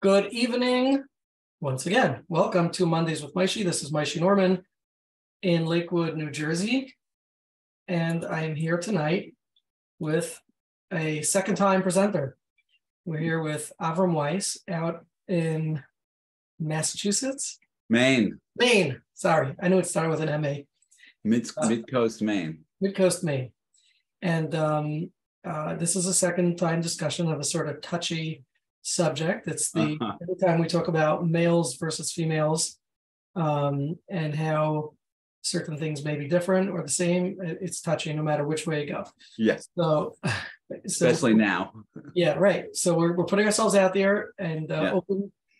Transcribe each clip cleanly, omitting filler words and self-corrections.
Good evening. Once again, welcome to Mondays with Maishi. This is Maishi Norman in Lakewood, New Jersey. And I am here tonight with a second-time presenter. We're here with Avrum Weiss out in Massachusetts? Maine. Maine. Sorry, I knew it started with an M-A. Mid-coast Maine. Mid-coast Maine. And this is a second-time discussion of a sort of touchy subject. It's the every time we talk about males versus females and how certain things may be different or the same, it's touchy no matter which way you go. Yes. So especially now. Yeah, right. So we're putting ourselves out there and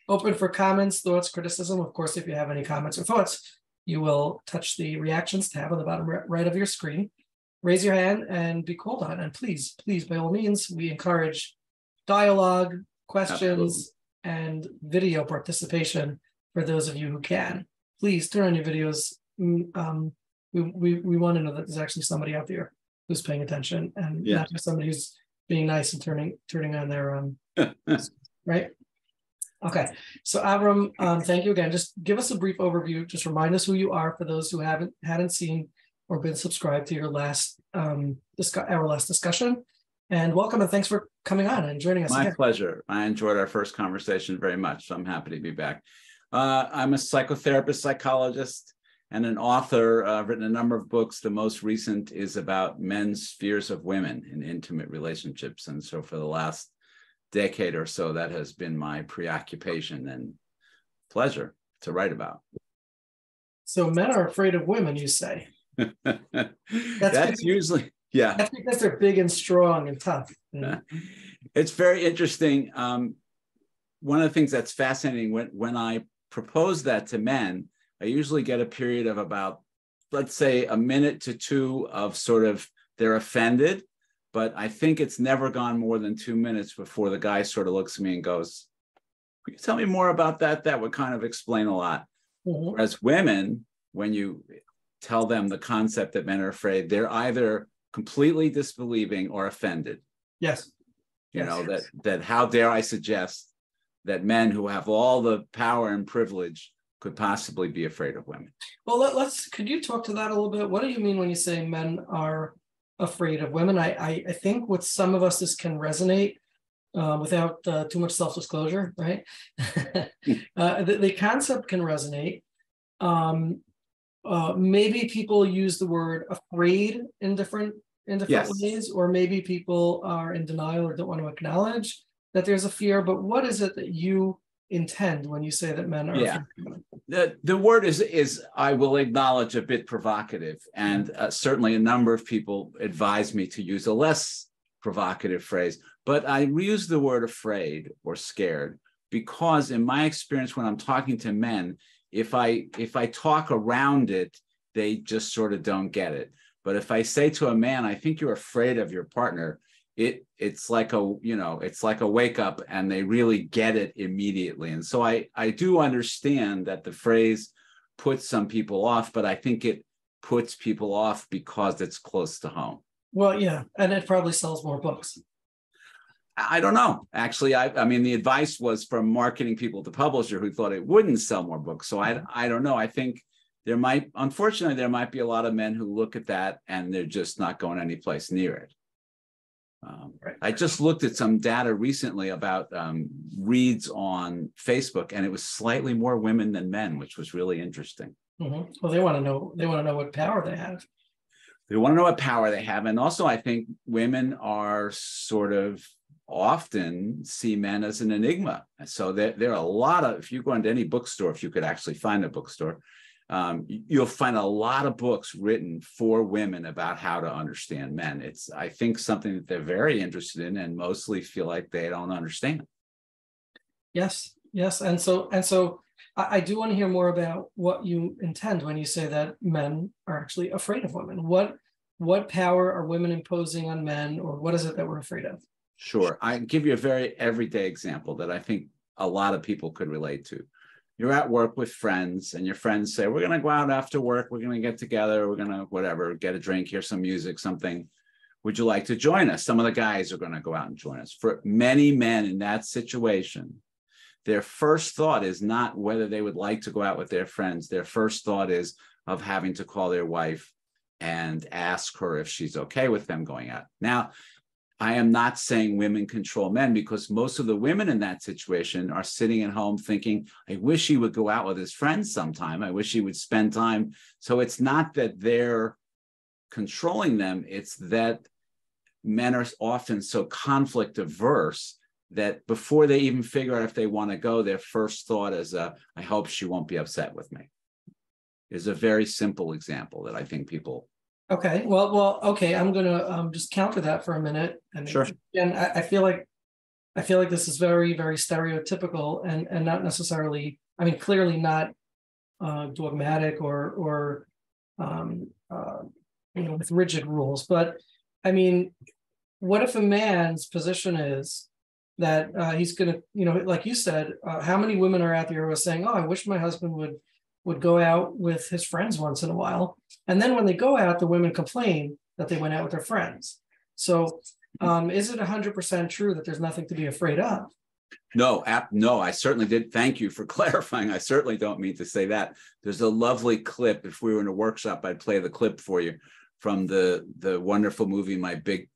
open for comments, thoughts, criticism. Of course, if you have any comments or thoughts, you will touch the reactions tab on the bottom right of your screen. Raise your hand and be called on. And please, by all means, we encourage dialogue, questions, and video participation for those of you who can. Please turn on your videos. We want to know that there's actually somebody out there who's paying attention and not just somebody who's being nice and turning on their right. Okay, so Avrum, thank you again. Just give us a brief overview. Just remind us who you are for those who hadn't seen or been subscribed to your last our last discussion. And welcome and thanks for coming on and joining us. My pleasure. I enjoyed our first conversation very much, so I'm happy to be back. I'm a psychotherapist, psychologist, and an author. I've written a number of books. The most recent is about men's fears of women in intimate relationships. And so for the last decade or so, that has been my preoccupation and pleasure to write about. So men are afraid of women, you say? That's usually... Yeah, that's because they're big and strong and tough. It's very interesting. One of the things that's fascinating when I propose that to men, I usually get a period of about, let's say, a minute to two of sort of they're offended, but I think it's never gone more than 2 minutes before the guy sort of looks at me and goes, "Can you tell me more about that?" That would kind of explain a lot. Whereas women, when you tell them the concept that men are afraid, they're either completely disbelieving or offended. Yes. You know, that how dare I suggest that men who have all the power and privilege could possibly be afraid of women. Well, could you talk to that a little bit? What do you mean when you say men are afraid of women? I think with some of us this can resonate without too much self-disclosure, right? The concept can resonate. Maybe people use the word afraid in different ways, or maybe people are in denial or don't want to acknowledge that there's a fear. But what is it that you intend when you say that men are afraid of women? The word is I will acknowledge a bit provocative, and certainly a number of people advise me to use a less provocative phrase, but I use the word afraid or scared because in my experience when I'm talking to men, if I talk around it, they just sort of don't get it. But if I say to a man, I think you're afraid of your partner, it's like a wake up and they really get it immediately. And so I do understand that the phrase puts some people off, but I think it puts people off because it's close to home. Well, yeah, and it probably sells more books. I don't know. Actually, I mean, the advice was from marketing people to publisher who thought it wouldn't sell more books. So I don't know. I think unfortunately, there might be a lot of men who look at that and they're just not going any place near it. I just looked at some data recently about reads on Facebook, and it was slightly more women than men, which was really interesting. Well, they want to know what power they have. They want to know what power they have. And also, I think women are sort of often see men as an enigma. So there are a lot of, if you go into any bookstore, if you could actually find a bookstore, you'll find a lot of books written for women about how to understand men. It's, I think, something that they're very interested in and mostly feel like they don't understand. Yes. And so I do want to hear more about what you intend when you say that men are actually afraid of women. What power are women imposing on men, or what is it that we're afraid of? Sure. I can give you a very everyday example that I think a lot of people could relate to. You're at work with friends and your friends say, we're going to go out after work. We're going to get together. We're going to whatever, get a drink, hear some music, something. Would you like to join us? Some of the guys are going to go out and join us. For many men in that situation, their first thought is not whether they would like to go out with their friends. Their first thought is of having to call their wife and ask her if she's okay with them going out. Now, I am not saying women control men, because most of the women in that situation are sitting at home thinking, I wish he would go out with his friends sometime. I wish he would spend time. So it's not that they're controlling them. It's that men are often so conflict averse that before they even figure out if they want to go, their first thought is, I hope she won't be upset with me. Is a very simple example that I think people. Okay, well, okay. I'm gonna just counter that for a minute. And Sure. And I feel like this is very, very stereotypical and not necessarily. I mean, clearly not dogmatic or with rigid rules. But I mean, what if a man's position is that he's gonna, like you said, how many women are out there who are saying, "Oh, I wish my husband would go out with his friends once in a while," and then when they go out, the women complain that they went out with their friends. So, is it 100% true that there's nothing to be afraid of? No, I certainly did. Thank you for clarifying. I certainly don't mean to say that. There's a lovely clip. If we were in a workshop, I'd play the clip for you from the wonderful movie, My Big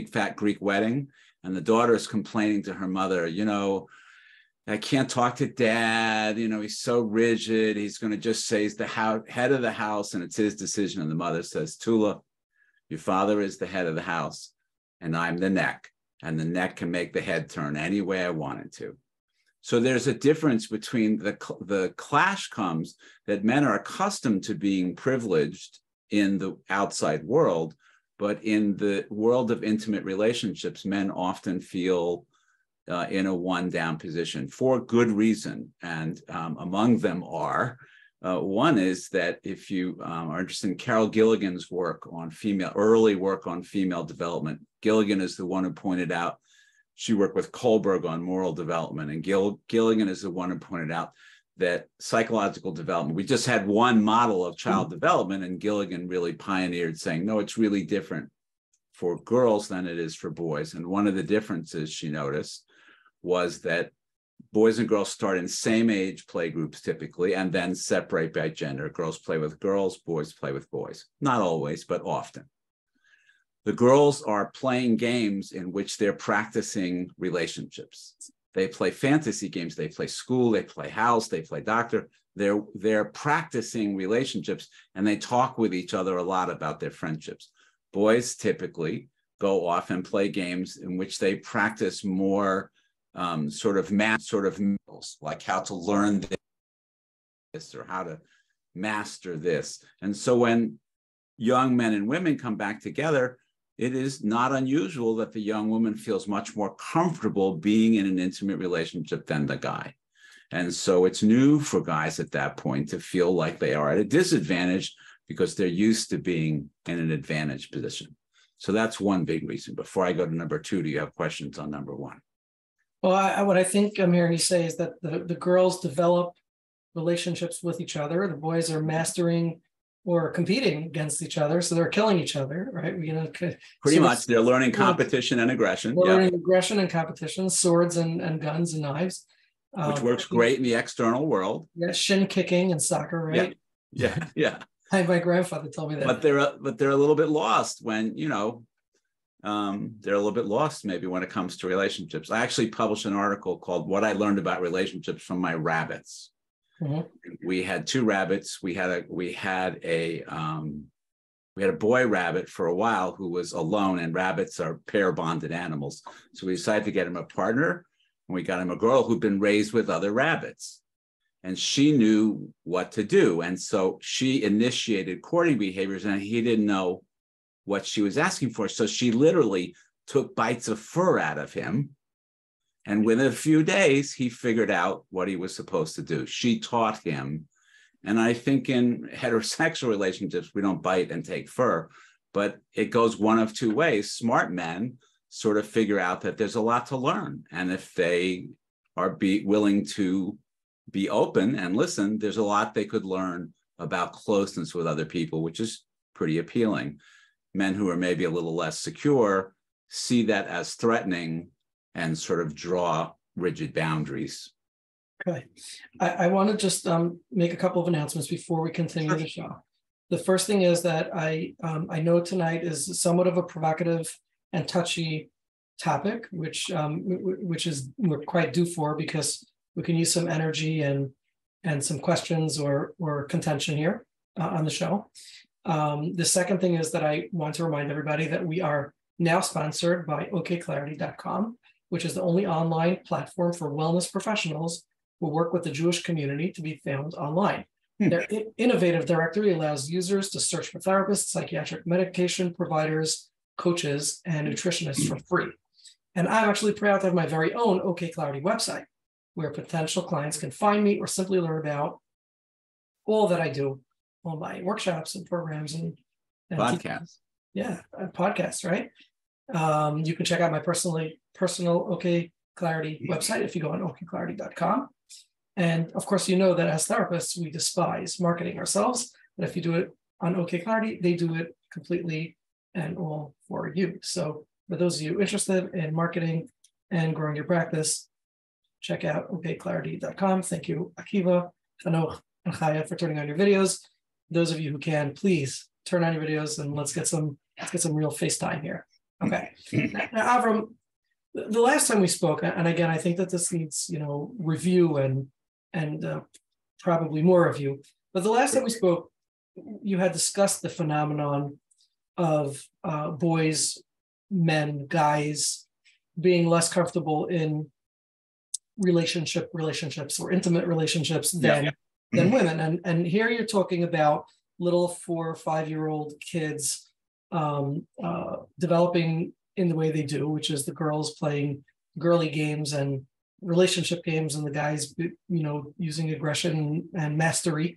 Fat Greek Wedding. And the daughter is complaining to her mother, I can't talk to dad. He's so rigid. He's going to just say he's the head of the house and it's his decision. And the mother says, Tula, your father is the head of the house and I'm the neck. And the neck can make the head turn any way I want it to. So there's a difference between the clash comes that men are accustomed to being privileged in the outside world, but in the world of intimate relationships, men often feel in a one-down position for good reason. And among them are, one is that if you are interested in Carol Gilligan's early work on female development, Gilligan is the one who pointed out, she worked with Kohlberg on moral development, and Gilligan is the one who pointed out that psychological development, we just had one model of child development, and Gilligan really pioneered saying, no, it's really different for girls than it is for boys. And one of the differences she noticed was that boys and girls start in same age play groups typically, and then separate by gender. Girls play with girls, boys play with boys. Not always, but often. The girls are playing games in which they're practicing relationships. They play fantasy games, they play school, they play house, they play doctor. They're practicing relationships, and they talk with each other a lot about their friendships. Boys typically go off and play games in which they practice more sort of skills, like how to learn this or how to master this. And so when young men and women come back together, it is not unusual that the young woman feels much more comfortable being in an intimate relationship than the guy. And so it's new for guys at that point to feel like they are at a disadvantage because they're used to being in an advantage position. So that's one big reason. Before I go to number two, do you have questions on number one? Well, what I think I'm hearing you say is that the girls develop relationships with each other. The boys are mastering or competing against each other. So they're killing each other, right? Pretty much. They're learning competition and aggression. They're learning aggression and competition, swords and guns and knives. Which works great in the external world. Yeah, shin kicking and soccer, right? Yeah. My grandfather told me that. But they're a little bit lost when, they're a little bit lost maybe when it comes to relationships. I actually published an article called What I Learned About Relationships from My Rabbits. Mm-hmm. We had two rabbits. We had a boy rabbit for a while who was alone, and rabbits are pair bonded animals. So we decided to get him a partner, and we got him a girl who'd been raised with other rabbits. And she knew what to do. And so she initiated courting behaviors, and he didn't know what she was asking for. So she literally took bites of fur out of him. And within a few days, he figured out what he was supposed to do. She taught him. And I think in heterosexual relationships, we don't bite and take fur, but it goes one of two ways. Smart men sort of figure out that there's a lot to learn. And if they are willing to be open and listen, there's a lot they could learn about closeness with other people, which is pretty appealing. Men who are maybe a little less secure see that as threatening and sort of draw rigid boundaries Okay. I want to just make a couple of announcements before we continue the show. The first thing is that I know tonight is somewhat of a provocative and touchy topic, which is we're quite due for, because we can use some energy and some questions or contention here on the show. The second thing is that I want to remind everybody that we are now sponsored by OKclarity.com, which is the only online platform for wellness professionals who work with the Jewish community to be found online. Their innovative directory allows users to search for therapists, psychiatric medication providers, coaches, and nutritionists for free. And I'm actually proud to have my very own OKclarity website, where potential clients can find me or simply learn about all that I do, all my workshops and programs and Podcasts. Podcasts, right? You can check out my personal OKclarity website if you go on OKclarity.com. And of course, you know that as therapists, we despise marketing ourselves. But if you do it on OKclarity, they do it completely and all for you. So for those of you interested in marketing and growing your practice, check out OKclarity.com. Thank you, Akiva, Hanoch, and Chaya for turning on your videos. Those of you who can, please turn on your videos and let's get some real FaceTime here. Okay. Now, Avrum, the last time we spoke, and again, I think that this needs, review and probably more review. But the last time we spoke, you had discussed the phenomenon of boys, men, guys being less comfortable in relationships or intimate relationships than women. And here you're talking about little 4 or 5-year-old kids developing in the way they do, which is the girls playing girly games and relationship games, and the guys, using aggression and mastery.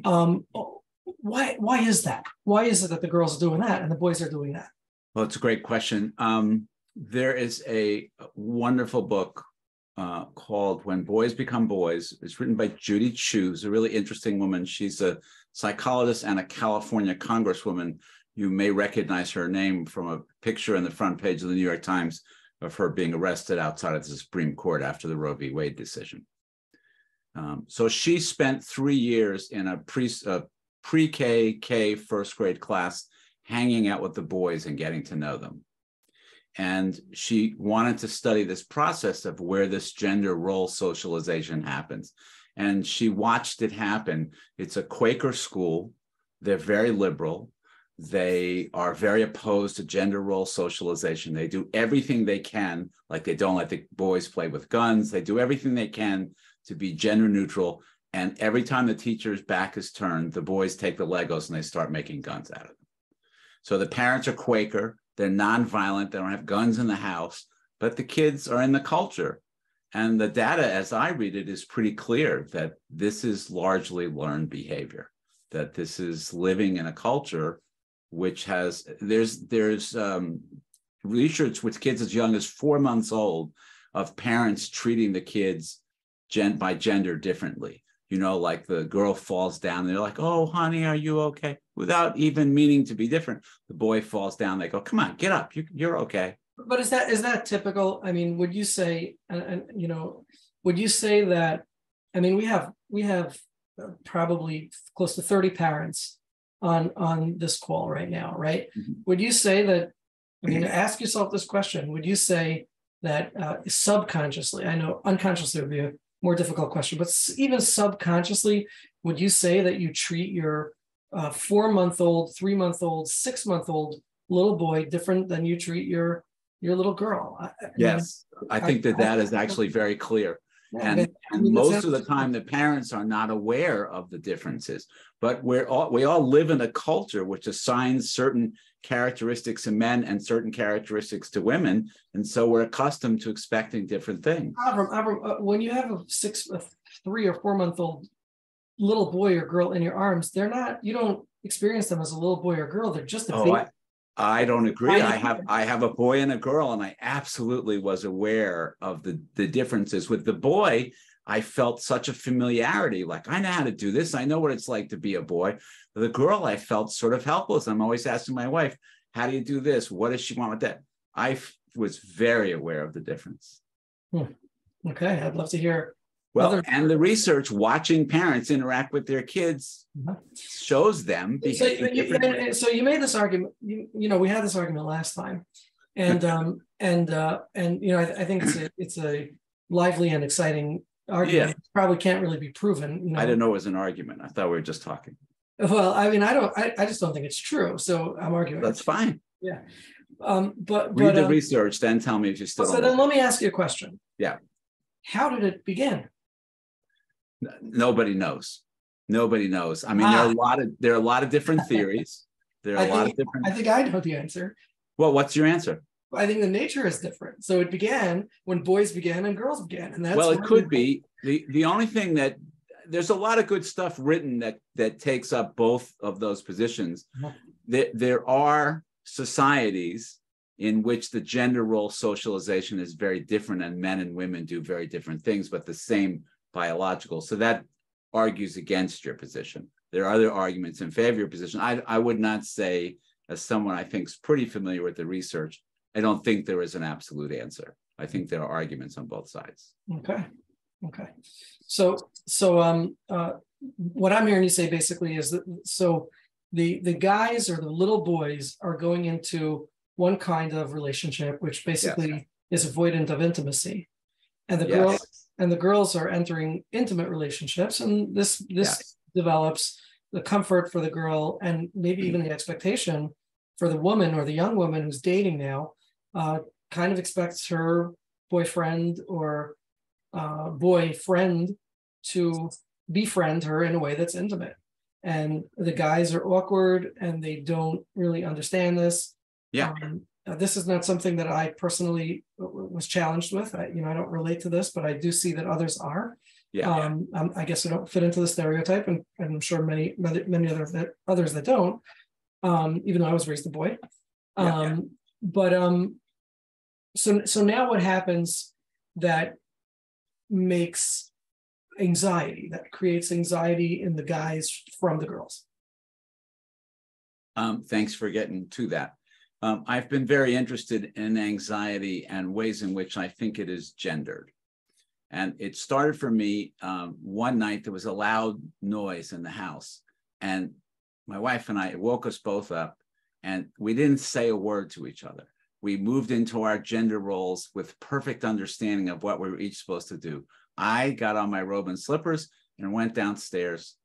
Why is that? Why is it that the girls are doing that and the boys are doing that? Well, it's a great question. There is a wonderful book called When Boys Become Boys. It's written by Judy Chu, who's a really interesting woman. She's a psychologist and a California congresswoman. You may recognize her name from a picture in the front page of the New York Times of her being arrested outside of the Supreme Court after the Roe v. Wade decision. So she spent 3 years in a pre-K first grade class hanging out with the boys and getting to know them. And she wanted to study this process of where this gender role socialization happens. And she watched it happen. It's a Quaker school. They're very liberal. They are very opposed to gender role socialization. They do everything they can, like they don't let the boys play with guns. They do everything they can to be gender neutral. And every time the teacher's back is turned, the boys take the Legos and they start making guns out of them. So the parents are Quaker. They're nonviolent. They don't have guns in the house, but the kids are in the culture. And the data, as I read it, is pretty clear that this is largely learned behavior, that this is living in a culture which has, there's research with kids as young as 4 months old of parents treating the kids by gender differently. Like the girl falls down, and they're like, "Oh, honey, are you okay?" Without even meaning to be different. The boy falls down, they go, "Come on, get up, you're okay." But is that typical? I mean, would you say, would you say that? I mean, we have probably close to 30 parents on this call right now, right? Mm-hmm. Would you say that? I mean, ask yourself this question: would you say that subconsciously? I know unconsciously would be a more difficult question, but even subconsciously, would you say that you treat your 4-month-old, 3-month-old, 6-month-old little boy different than you treat your little girl? Yes, I think that is actually very clear. Yeah, and most of the time, the parents are not aware of the differences. But we all live in a culture which assigns certain characteristics to men and certain characteristics to women, and so we're accustomed to expecting different things. Avrum, when you have a 3 or 4 month old little boy or girl in your arms, you don't experience them as a little boy or girl. They're just a baby. I don't agree. I have a boy and a girl, and I absolutely was aware of the differences. With the boy, I felt such a familiarity. Like, I know how to do this. I know what it's like to be a boy. The girl, I felt sort of helpless. I'm always asking my wife, how do you do this? What does she want with that? I was very aware of the difference. Okay, I'd love to hear Well, and the research, watching parents interact with their kids shows them behaving differently. So you made this argument, we had this argument last time. And I think it's a lively and exciting argument. It probably can't really be proven. I didn't know it was an argument. I thought we were just talking. Well, I mean, I just don't think it's true. So I'm arguing. That's fine. Yeah. But read the research, then tell me if you still. So then let me ask you a question. Yeah. How did it begin? Nobody knows. Nobody knows. I mean, there are a lot of different theories. There are a lot of different. I think I know the answer. Well, what's your answer? I think the nature is different. So it began when boys began and girls began, and that's. Well, it could be the only thing that there's a lot of good stuff written that takes up both of those positions. There are societies in which the gender role socialization is very different, and men and women do very different things, but the same biological. So that argues against your position. There are other arguments in favor of your position. I would not say, as someone I think is pretty familiar with the research, I don't think there is an absolute answer. I think there are arguments on both sides. Okay. So what I'm hearing you say basically is that the guys or the little boys are going into one kind of relationship, which basically is avoidant of intimacy, and the girls are entering intimate relationships, and this develops the comfort for the girl, and maybe even the expectation for the woman or the young woman who's dating now, kind of expects her boyfriend or boyfriend to befriend her in a way that's intimate. And the guys are awkward and they don't really understand this. This is not something that I personally was challenged with. I don't relate to this, but I do see that others are. I guess I don't fit into the stereotype, and I'm sure many others that don't, even though I was raised a boy. So now what happens that makes anxiety, that creates anxiety in the guys from the girls? Thanks for getting to that. I've been very interested in anxiety and ways in which I think it is gendered. And it started for me one night. There was a loud noise in the house, and my wife and I, it woke us both up, and we didn't say a word to each other. We moved into our gender roles with perfect understanding of what we were each supposed to do. I got on my robe and slippers and went downstairs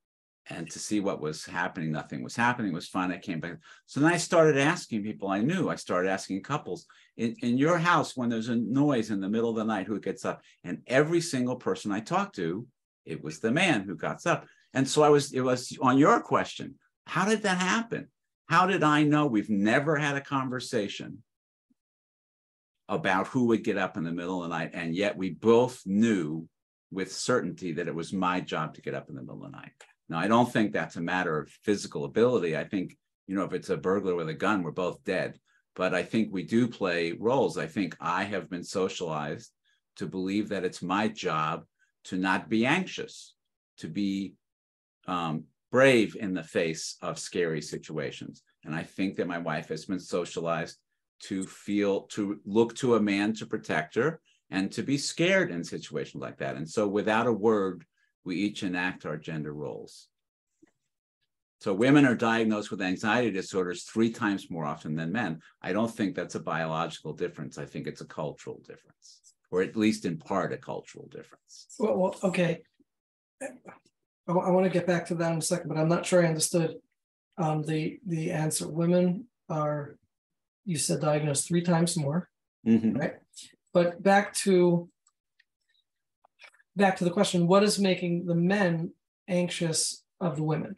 and to see what was happening. Nothing was happening. It was fine. I came back. So then I started asking people I knew. I started asking couples, in your house, when there's a noise in the middle of the night, who gets up? And every single person I talked to, it was the man who got up. And so it was on your question. How did that happen? How did I know? We've never had a conversation about who would get up in the middle of the night. And yet we both knew with certainty that it was my job to get up in the middle of the night. Now, I don't think that's a matter of physical ability. I think, if it's a burglar with a gun, we're both dead. But I think we do play roles. I think I have been socialized to believe that it's my job to not be anxious, to be brave in the face of scary situations. And I think that my wife has been socialized to look to a man to protect her and to be scared in situations like that. And so without a word, we each enact our gender roles. So women are diagnosed with anxiety disorders 3 times more often than men. I don't think that's a biological difference. I think it's a cultural difference, or at least in part a cultural difference. Well, okay. I want to get back to that in a second, but I'm not sure I understood the answer. Women are, you said, diagnosed 3 times more, right? But back to the question, what is making the men anxious of the women?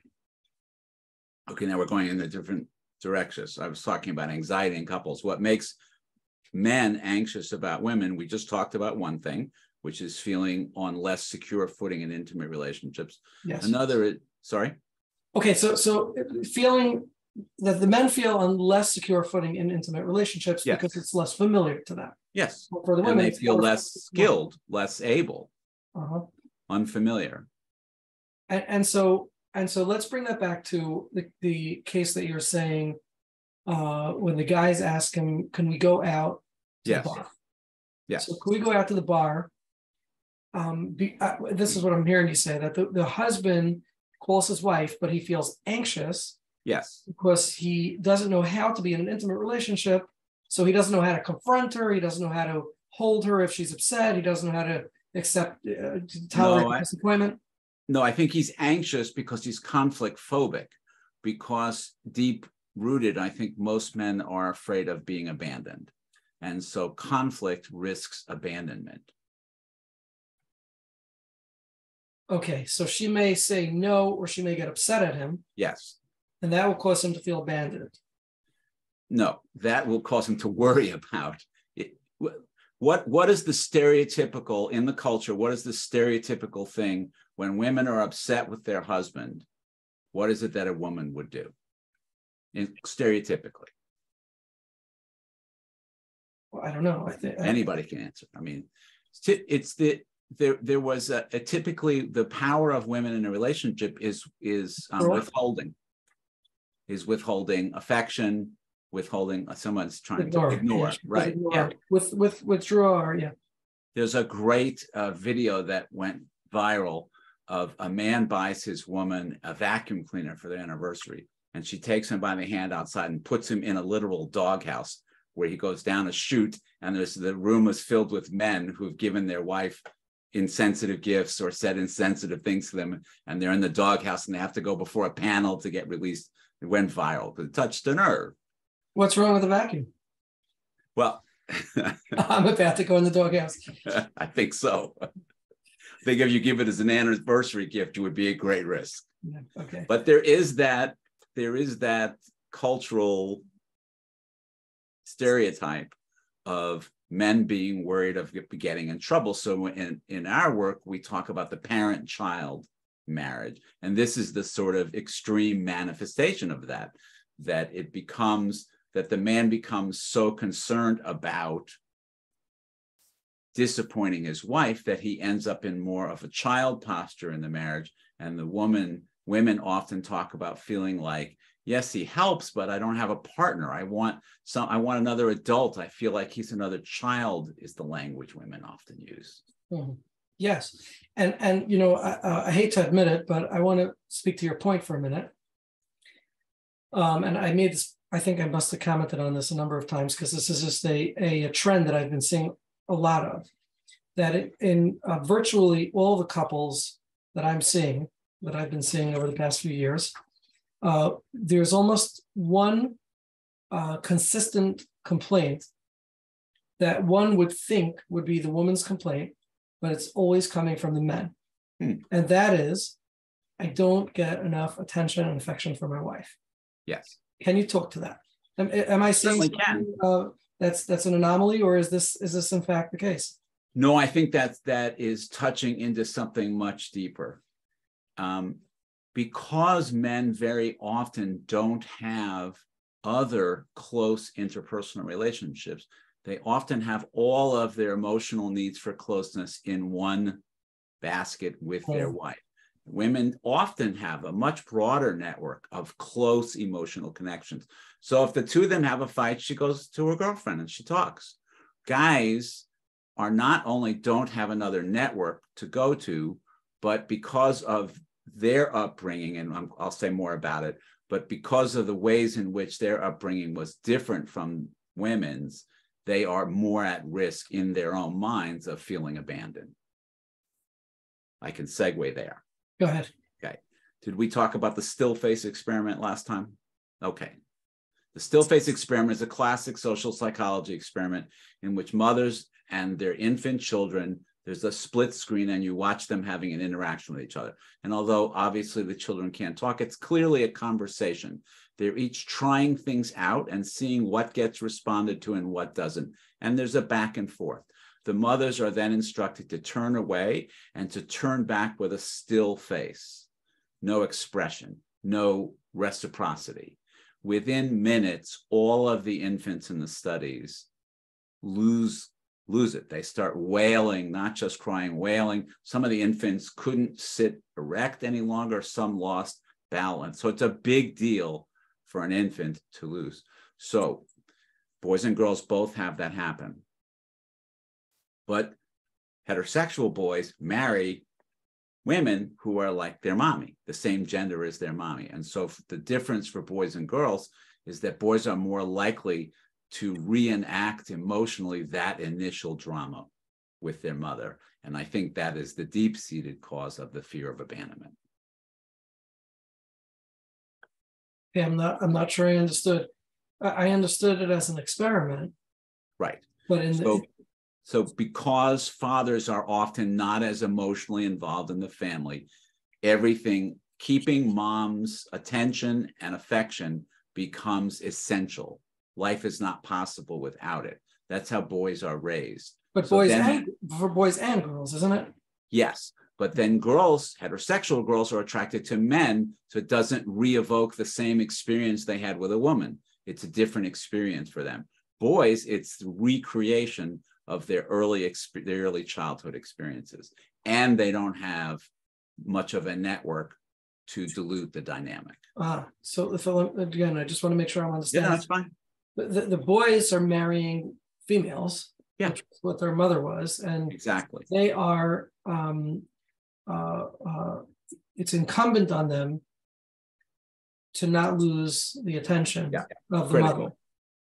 Okay, now we're going in a different directions. I was talking about anxiety in couples. What makes men anxious about women? We just talked about one thing, which is feeling on less secure footing in intimate relationships. Yes. Another is, sorry? Okay, so feeling that the men feel on less secure footing in intimate relationships because it's less familiar to them. Yes. Well, for the women, they feel less skilled, less able, unfamiliar. And so let's bring that back to the case that you're saying when the guys ask him, can we go out to the bar? Yes. So can we go out to the bar? this is what I'm hearing you say, that the husband calls his wife, but he feels anxious. Yes. Because he doesn't know how to be in an intimate relationship. So he doesn't know how to confront her. He doesn't know how to hold her if she's upset. He doesn't know how to tolerate disappointment. No, I think he's anxious because he's conflict phobic, because deep rooted, I think most men are afraid of being abandoned. And so conflict risks abandonment. Okay, so she may say no, or she may get upset at him. Yes. And that will cause him to feel abandoned. No, that will cause him to worry about it. What is the stereotypical in the culture? What is the stereotypical thing when women are upset with their husband? What is it that a woman would do? Stereotypically. Well, I don't know. I think anybody can answer. I mean, it's there was typically the power of women in a relationship is withholding. Is withholding affection, withholding someone's trying to ignore, yeah, right? Ignore. Yeah, withdraw. Yeah. There's a great video that went viral of a man buys his woman a vacuum cleaner for their anniversary, and she takes him by the hand outside and puts him in a literal doghouse where he goes down a chute, and the room is filled with men who've given their wife insensitive gifts or said insensitive things to them, and they're in the doghouse and they have to go before a panel to get released. It went viral because it touched a nerve. What's wrong with the vacuum? Well, I'm about to go in the doghouse. I think so. I think if you give it as an anniversary gift, it would be a great risk. Yeah, okay. But there is that cultural stereotype of men being worried of getting in trouble. So in our work, we talk about the parent-child marriage. And this is the sort of extreme manifestation of that it becomes that the man becomes so concerned about disappointing his wife that he ends up in more of a child posture in the marriage. And women often talk about feeling like, yes, he helps, but I don't have a partner. I want another adult. I feel like he's another child is the language women often use. Mm-hmm. Yes. And I hate to admit it, but I want to speak to your point for a minute. And I made this, I think I must have commented on this a number of times, because this is just a trend that I've been seeing a lot of, that in virtually all the couples that I've been seeing over the past few years, there's almost one consistent complaint that one would think would be the woman's complaint, but it's always coming from the men. And that is, I don't get enough attention and affection from my wife. Yes. Can you talk to that? Am I saying that's an anomaly, or is this in fact the case? No, I think that is touching into something much deeper. Because men very often don't have other close interpersonal relationships, they often have all of their emotional needs for closeness in one basket with their wife. Women often have a much broader network of close emotional connections. So if the two of them have a fight, she goes to her girlfriend and she talks. Guys are not only don't have another network to go to, but because of their upbringing, and I'll say more about it, but because of the ways in which their upbringing was different from women's, they are more at risk in their own minds of feeling abandoned. I can segue there. Go ahead. Okay. Did we talk about the still face experiment last time? Okay. The still face experiment is a classic social psychology experiment in which mothers and their infant children, there's a split screen and you watch them having an interaction with each other. And although obviously the children can't talk, it's clearly a conversation. They're each trying things out and seeing what gets responded to and what doesn't. And there's a back and forth. The mothers are then instructed to turn away and to turn back with a still face, no expression, no reciprocity. Within minutes, all of the infants in the studies lose it. They start wailing, not just crying, wailing. Some of the infants couldn't sit erect any longer. Some lost balance. So it's a big deal for an infant to lose. So boys and girls both have that happen. But heterosexual boys marry women who are like their mommy, the same gender as their mommy. And so the difference for boys and girls is that boys are more likely to reenact emotionally that initial drama with their mother. And I think that is the deep-seated cause of the fear of abandonment. Yeah, I'm not sure I understood. I understood it as an experiment. Right. But so because fathers are often not as emotionally involved in the family, keeping mom's attention and affection becomes essential. Life is not possible without it. That's how boys are raised. But for boys and girls, isn't it? Yes. But then girls, heterosexual girls, are attracted to men, so it doesn't re-evoke the same experience they had with a woman. It's a different experience for them. Boys, it's the recreation of their early childhood experiences, and they don't have much of a network to dilute the dynamic. So again, I just want to make sure I'm understanding. Yeah, that's fine. The boys are marrying females, yeah, which is what their mother was, and exactly they are. It's incumbent on them to not lose the attention of the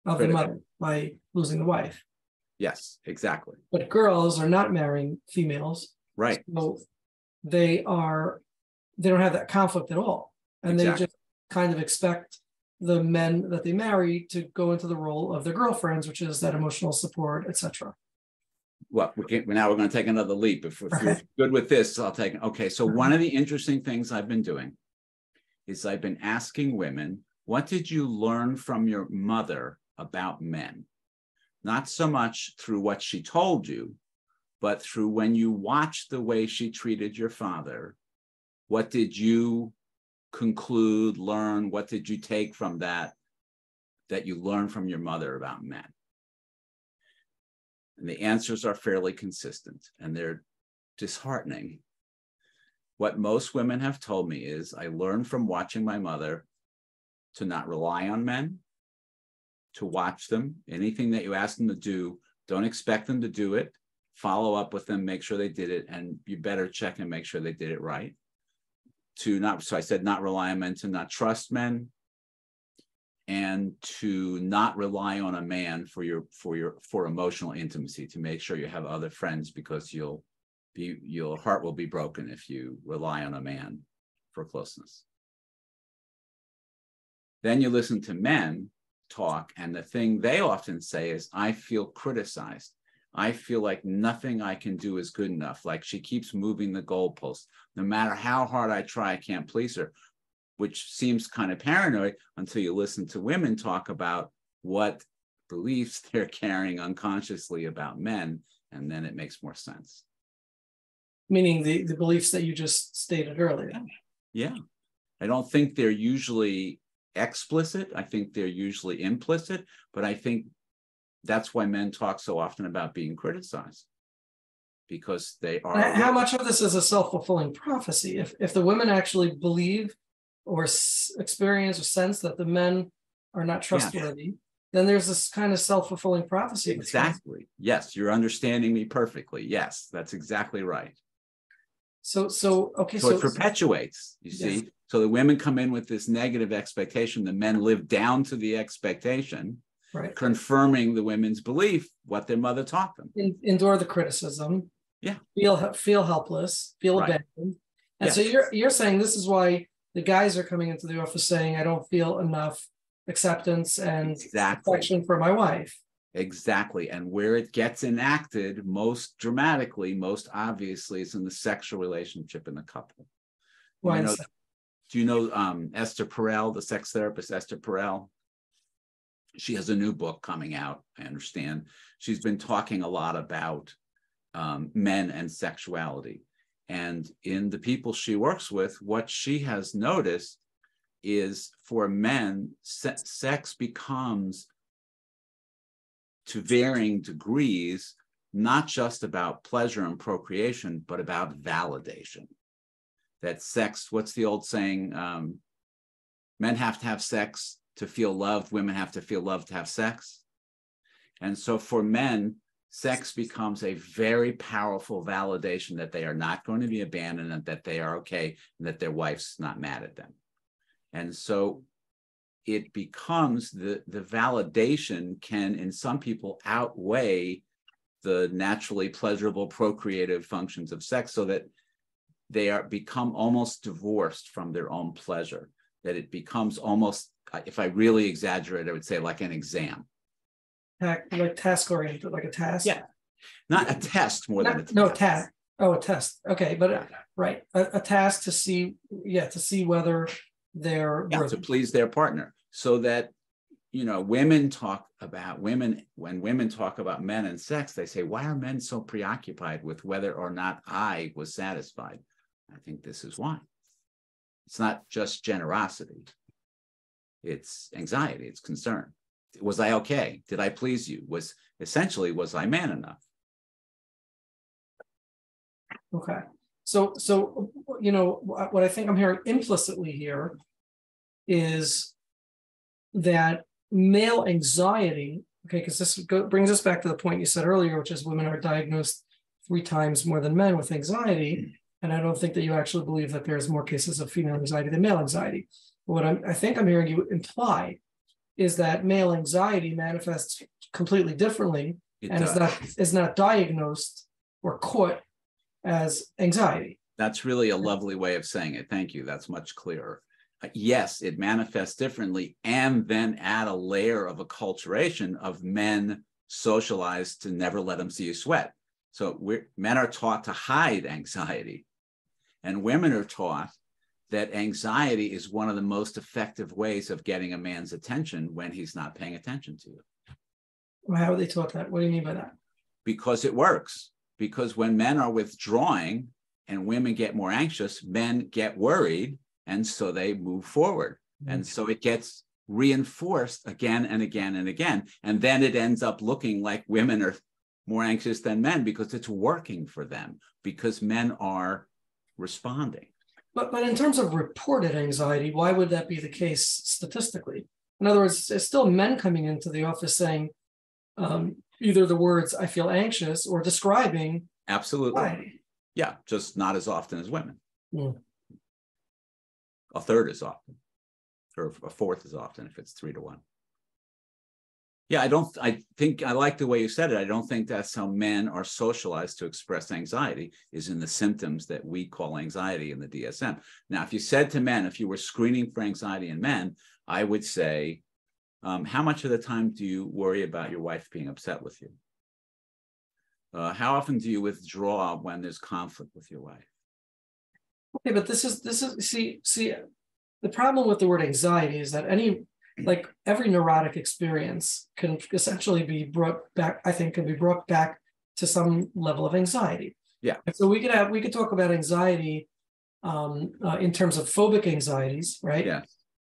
mother by losing the wife. Yes, exactly. But girls are not marrying females, right? So they don't have that conflict at all, and they just kind of expect the men that they marry to go into the role of their girlfriends, which is that emotional support, etc. Well, now we're going to take another leap. If you're good with this, I'll take it. Okay, so one of the interesting things I've been doing is I've been asking women, what did you learn from your mother about men? Not so much through what she told you, but through when you watched the way she treated your father. What did you conclude, learn? What did you take from that you learned from your mother about men? And the answers are fairly consistent, and they're disheartening. What most women have told me is, I learned from watching my mother to not rely on men, to watch them. Anything that you ask them to do, don't expect them to do it. Follow up with them, make sure they did it, and you better check and make sure they did it right. So I said not rely on men, to not trust men, and to not rely on a man for emotional intimacy, to make sure you have other friends, because your heart will be broken if you rely on a man for closeness. Then you listen to men talk, and the thing they often say is, I feel criticized. I feel like nothing I can do is good enough. Like she keeps moving the goalpost. No matter how hard I try, I can't please her. Which seems kind of paranoid until you listen to women talk about what beliefs they're carrying unconsciously about men, and then it makes more sense. Meaning the beliefs that you just stated earlier. Yeah. I don't think they're usually explicit. I think they're usually implicit, but I think that's why men talk so often about being criticized, because they are. How much of this is a self-fulfilling prophecy? If the women actually believe or experience or sense that the men are not trustworthy, then there's this kind of self-fulfilling prophecy. Exactly. Yes, you're understanding me perfectly. Yes, that's exactly right. So it perpetuates, you see. So the women come in with this negative expectation, the men live down to the expectation, right, confirming the women's belief, what their mother taught them. Endure the criticism. Yeah. Feel helpless, feel abandoned. And so you're saying this is why the guys are coming into the office saying, I don't feel enough acceptance and affection for my wife. Exactly. And where it gets enacted most dramatically, most obviously, is in the sexual relationship in the couple. Why? Do you know Esther Perel, the sex therapist, Esther Perel? She has a new book coming out, I understand. She's been talking a lot about men and sexuality. And in the people she works with, what she has noticed is for men, sex becomes, to varying degrees, not just about pleasure and procreation, but about validation. That sex, what's the old saying? Men have to have sex to feel loved, women have to feel loved to have sex. And so for men, sex becomes a very powerful validation that they are not going to be abandoned and that they are okay and that their wife's not mad at them. And so it becomes the validation can, in some people, outweigh the naturally pleasurable procreative functions of sex, so that they become almost divorced from their own pleasure, that it becomes almost, if I really exaggerate, I would say like an exam. Like task oriented, like a task. Yeah, not a test more than a test. No, task. Oh, a test. Okay, but right, a task to see, to see whether they're to please their partner, so that when women talk about men and sex, they say, why are men so preoccupied with whether or not I was satisfied? I think this is why. It's not just generosity. It's anxiety, it's concern. Was I okay? Did I please you? Was I man enough? Okay. So what I think I'm hearing implicitly here is that male anxiety, okay, because this brings us back to the point you said earlier, which is women are diagnosed 3 times more than men with anxiety. And I don't think that you actually believe that there's more cases of female anxiety than male anxiety. What I think I'm hearing you imply is that male anxiety manifests completely differently and is not diagnosed or caught as anxiety. That's really a lovely way of saying it. Thank you. That's much clearer. Yes, it manifests differently, and then add a layer of acculturation of men socialized to never let them see you sweat. So men are taught to hide anxiety, and women are taught that anxiety is one of the most effective ways of getting a man's attention when he's not paying attention to you. Well, how are they taught that? What do you mean by that? Because it works. Because when men are withdrawing and women get more anxious, men get worried, and so they move forward. Mm-hmm. And so it gets reinforced again and again and again. And then it ends up looking like women are more anxious than men because it's working for them, because men are responding. But in terms of reported anxiety, why would that be the case statistically? In other words, there's still men coming into the office saying either the words "I feel anxious" or describing absolutely anxiety. Yeah, just not as often as women. Mm. A third as often, or a fourth as often if it's 3 to 1. Yeah, I think I like the way you said it. I don't think that's how men are socialized to express anxiety, is in the symptoms that we call anxiety in the DSM. Now, if you said to men, if you were screening for anxiety in men, I would say, how much of the time do you worry about your wife being upset with you? How often do you withdraw when there's conflict with your wife? Okay, but this is see the problem with the word anxiety is that every neurotic experience can essentially be brought back, I think, can be brought back to some level of anxiety. Yeah. And so we could talk about anxiety in terms of phobic anxieties, right? Yeah.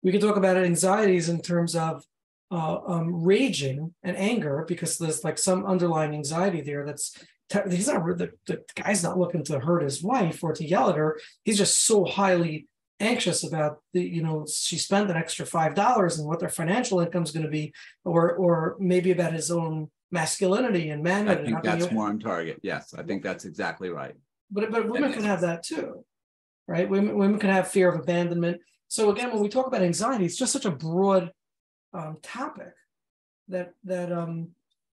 We could talk about anxieties in terms of raging and anger, because there's like some underlying anxiety there he's not, the guy's not looking to hurt his wife or to yell at her. He's just so highly anxious about she spent an extra $5 and what their financial income is going to be, or maybe about his own masculinity and manhood. I think that's more on target. Yes, I think that's exactly right. But women can have that too, right? Women can have fear of abandonment. So again, when we talk about anxiety, it's just such a broad topic that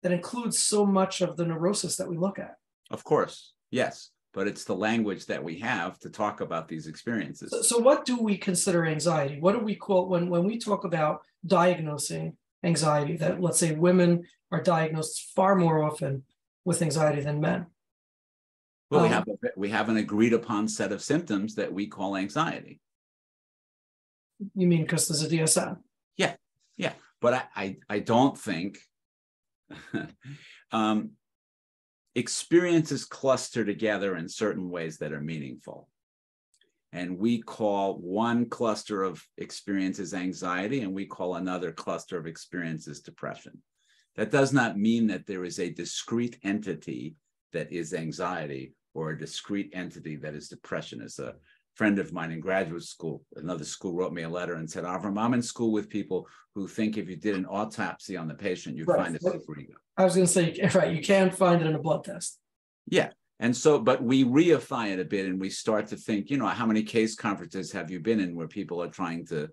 includes so much of the neurosis that we look at. Of course, yes. But it's the language that we have to talk about these experiences. So what do we consider anxiety? What do we call, when we talk about diagnosing anxiety, that let's say women are diagnosed far more often with anxiety than men? Well, we have an agreed upon set of symptoms that we call anxiety. You mean because there's a DSM? Yeah. But I don't think experiences cluster together in certain ways that are meaningful. And we call one cluster of experiences anxiety, and we call another cluster of experiences depression. That does not mean that there is a discrete entity that is anxiety or a discrete entity that is depression. As a friend of mine in graduate school, another school, wrote me a letter and said, Avrum, I'm in school with people who think if you did an autopsy on the patient, you'd find a superego. I was going to say, right, you can't find it in a blood test. Yeah. And so, but we reify it a bit and we start to think, how many case conferences have you been in where people are trying to,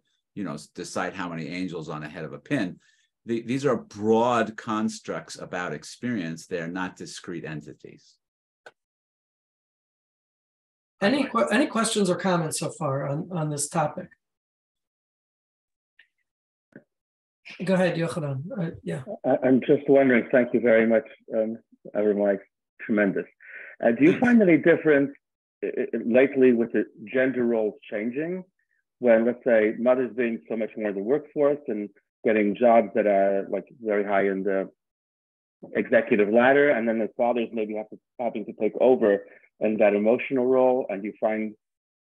decide how many angels on a head of a pin? These are broad constructs about experience. They're not discrete entities. Any questions or comments so far on this topic? Go ahead, Yochanan. Yeah. I'm just wondering, thank you very much, Avrum Weiss, tremendous. Do you find any difference lately with the gender roles changing when, let's say, mothers being so much more in the workforce and getting jobs that are like very high in the executive ladder, and then the fathers maybe having to take over in that emotional role, and you find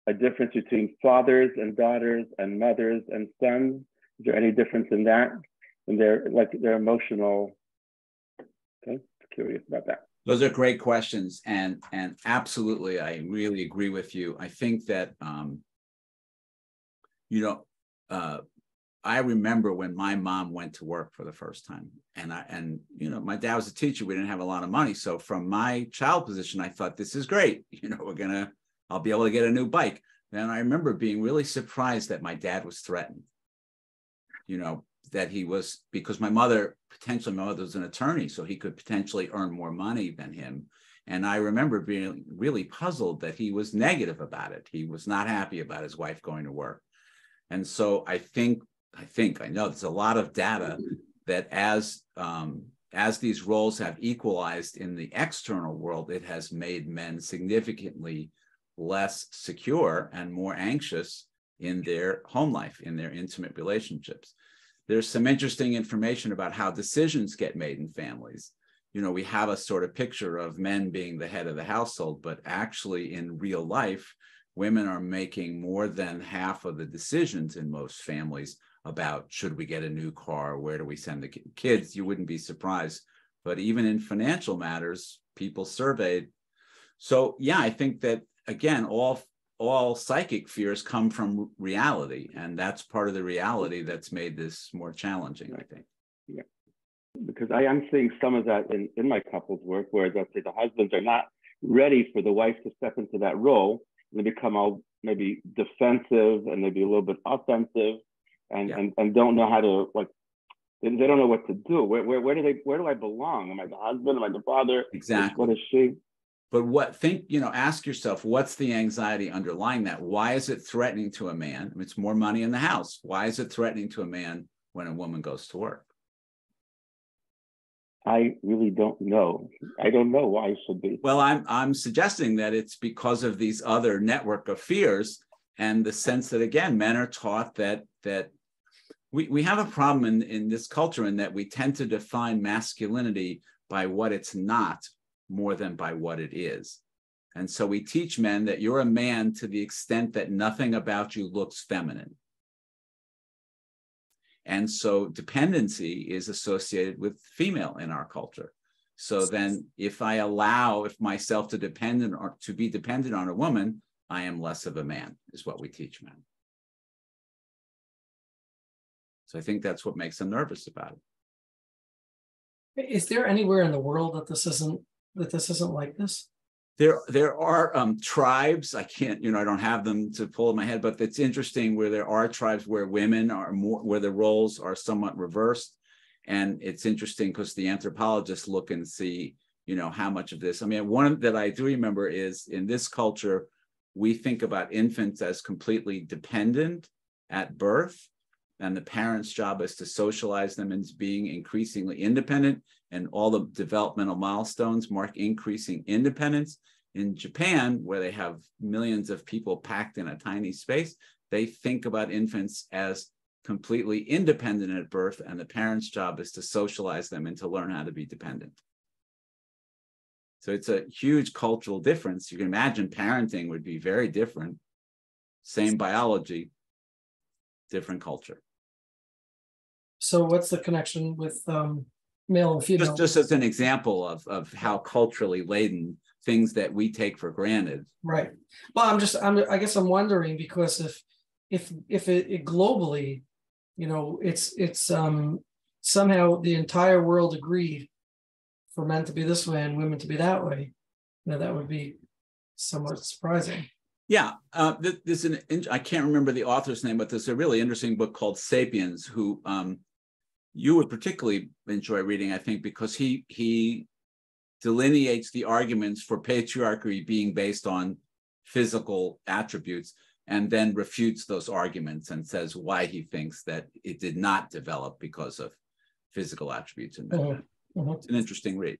a difference between fathers and daughters and mothers and sons? Is there any difference in that, in their emotional? Okay, curious about that. Those are great questions, and absolutely, I really agree with you. I think that I remember when my mom went to work for the first time, and my dad was a teacher. We didn't have a lot of money, so from my child position, I thought, this is great. I'll be able to get a new bike. And I remember being really surprised that my dad was threatened. That he was, because my mother was an attorney, so he could potentially earn more money than him. And I remember being really puzzled that he was negative about it. He was not happy about his wife going to work. And so I know there's a lot of data that as these roles have equalized in the external world, it has made men significantly less secure and more anxious in their home life, in their intimate relationships. There's some interesting information about how decisions get made in families. We have a sort of picture of men being the head of the household, but actually in real life, women are making more than half of the decisions in most families about, should we get a new car? Where do we send the kids? You wouldn't be surprised. But even in financial matters, people surveyed. So yeah, I think that, again, all psychic fears come from reality, and that's part of the reality that's made this more challenging, I think. Yeah, because I am seeing some of that in my couples work, where let's say the husbands are not ready for the wife to step into that role, and they become all maybe defensive and maybe a little bit offensive, and don't know how to, like, they don't know what to do. Where do I belong? Am I the husband? Am I the father? Exactly. What is she? But ask yourself, what's the anxiety underlying that? Why is it threatening to a man? I mean, it's more money in the house. Why is it threatening to a man when a woman goes to work? I really don't know. I don't know why it should be. Well, I'm suggesting that it's because of these other network of fears, and the sense that, again, men are taught that we have a problem in this culture, in that we tend to define masculinity by what it's not more than by what it is. And so we teach men that you're a man to the extent that nothing about you looks feminine. And so dependency is associated with female in our culture. So then if I allow myself to be dependent on a woman, I am less of a man, is what we teach men. So I think that's what makes them nervous about it. Is there anywhere in the world that this isn't like this? There are tribes. I can't, I don't have them to pull in my head, but it's interesting where there are tribes where women are more, where the roles are somewhat reversed. And it's interesting because the anthropologists look and see, how much of this. I mean, one that I do remember is, in this culture, we think about infants as completely dependent at birth, and the parent's job is to socialize them into being increasingly independent, and all the developmental milestones mark increasing independence. In Japan, where they have millions of people packed in a tiny space, they think about infants as completely independent at birth, and the parent's job is to socialize them and to learn how to be dependent. So it's a huge cultural difference. You can imagine parenting would be very different. Same biology, different culture. So what's the connection with male and female. Just as an example of how culturally laden things that we take for granted. Right. Well, I guess I'm wondering, because if it globally, it's somehow the entire world agreed for men to be this way and women to be that way, that would be somewhat surprising. Yeah, I can't remember the author's name, but there's a really interesting book called *Sapiens*, who you would particularly enjoy reading, I think, because he delineates the arguments for patriarchy being based on physical attributes, and then refutes those arguments and says why he thinks that it did not develop because of physical attributes in men. Mm-hmm. Mm-hmm. It's an interesting read.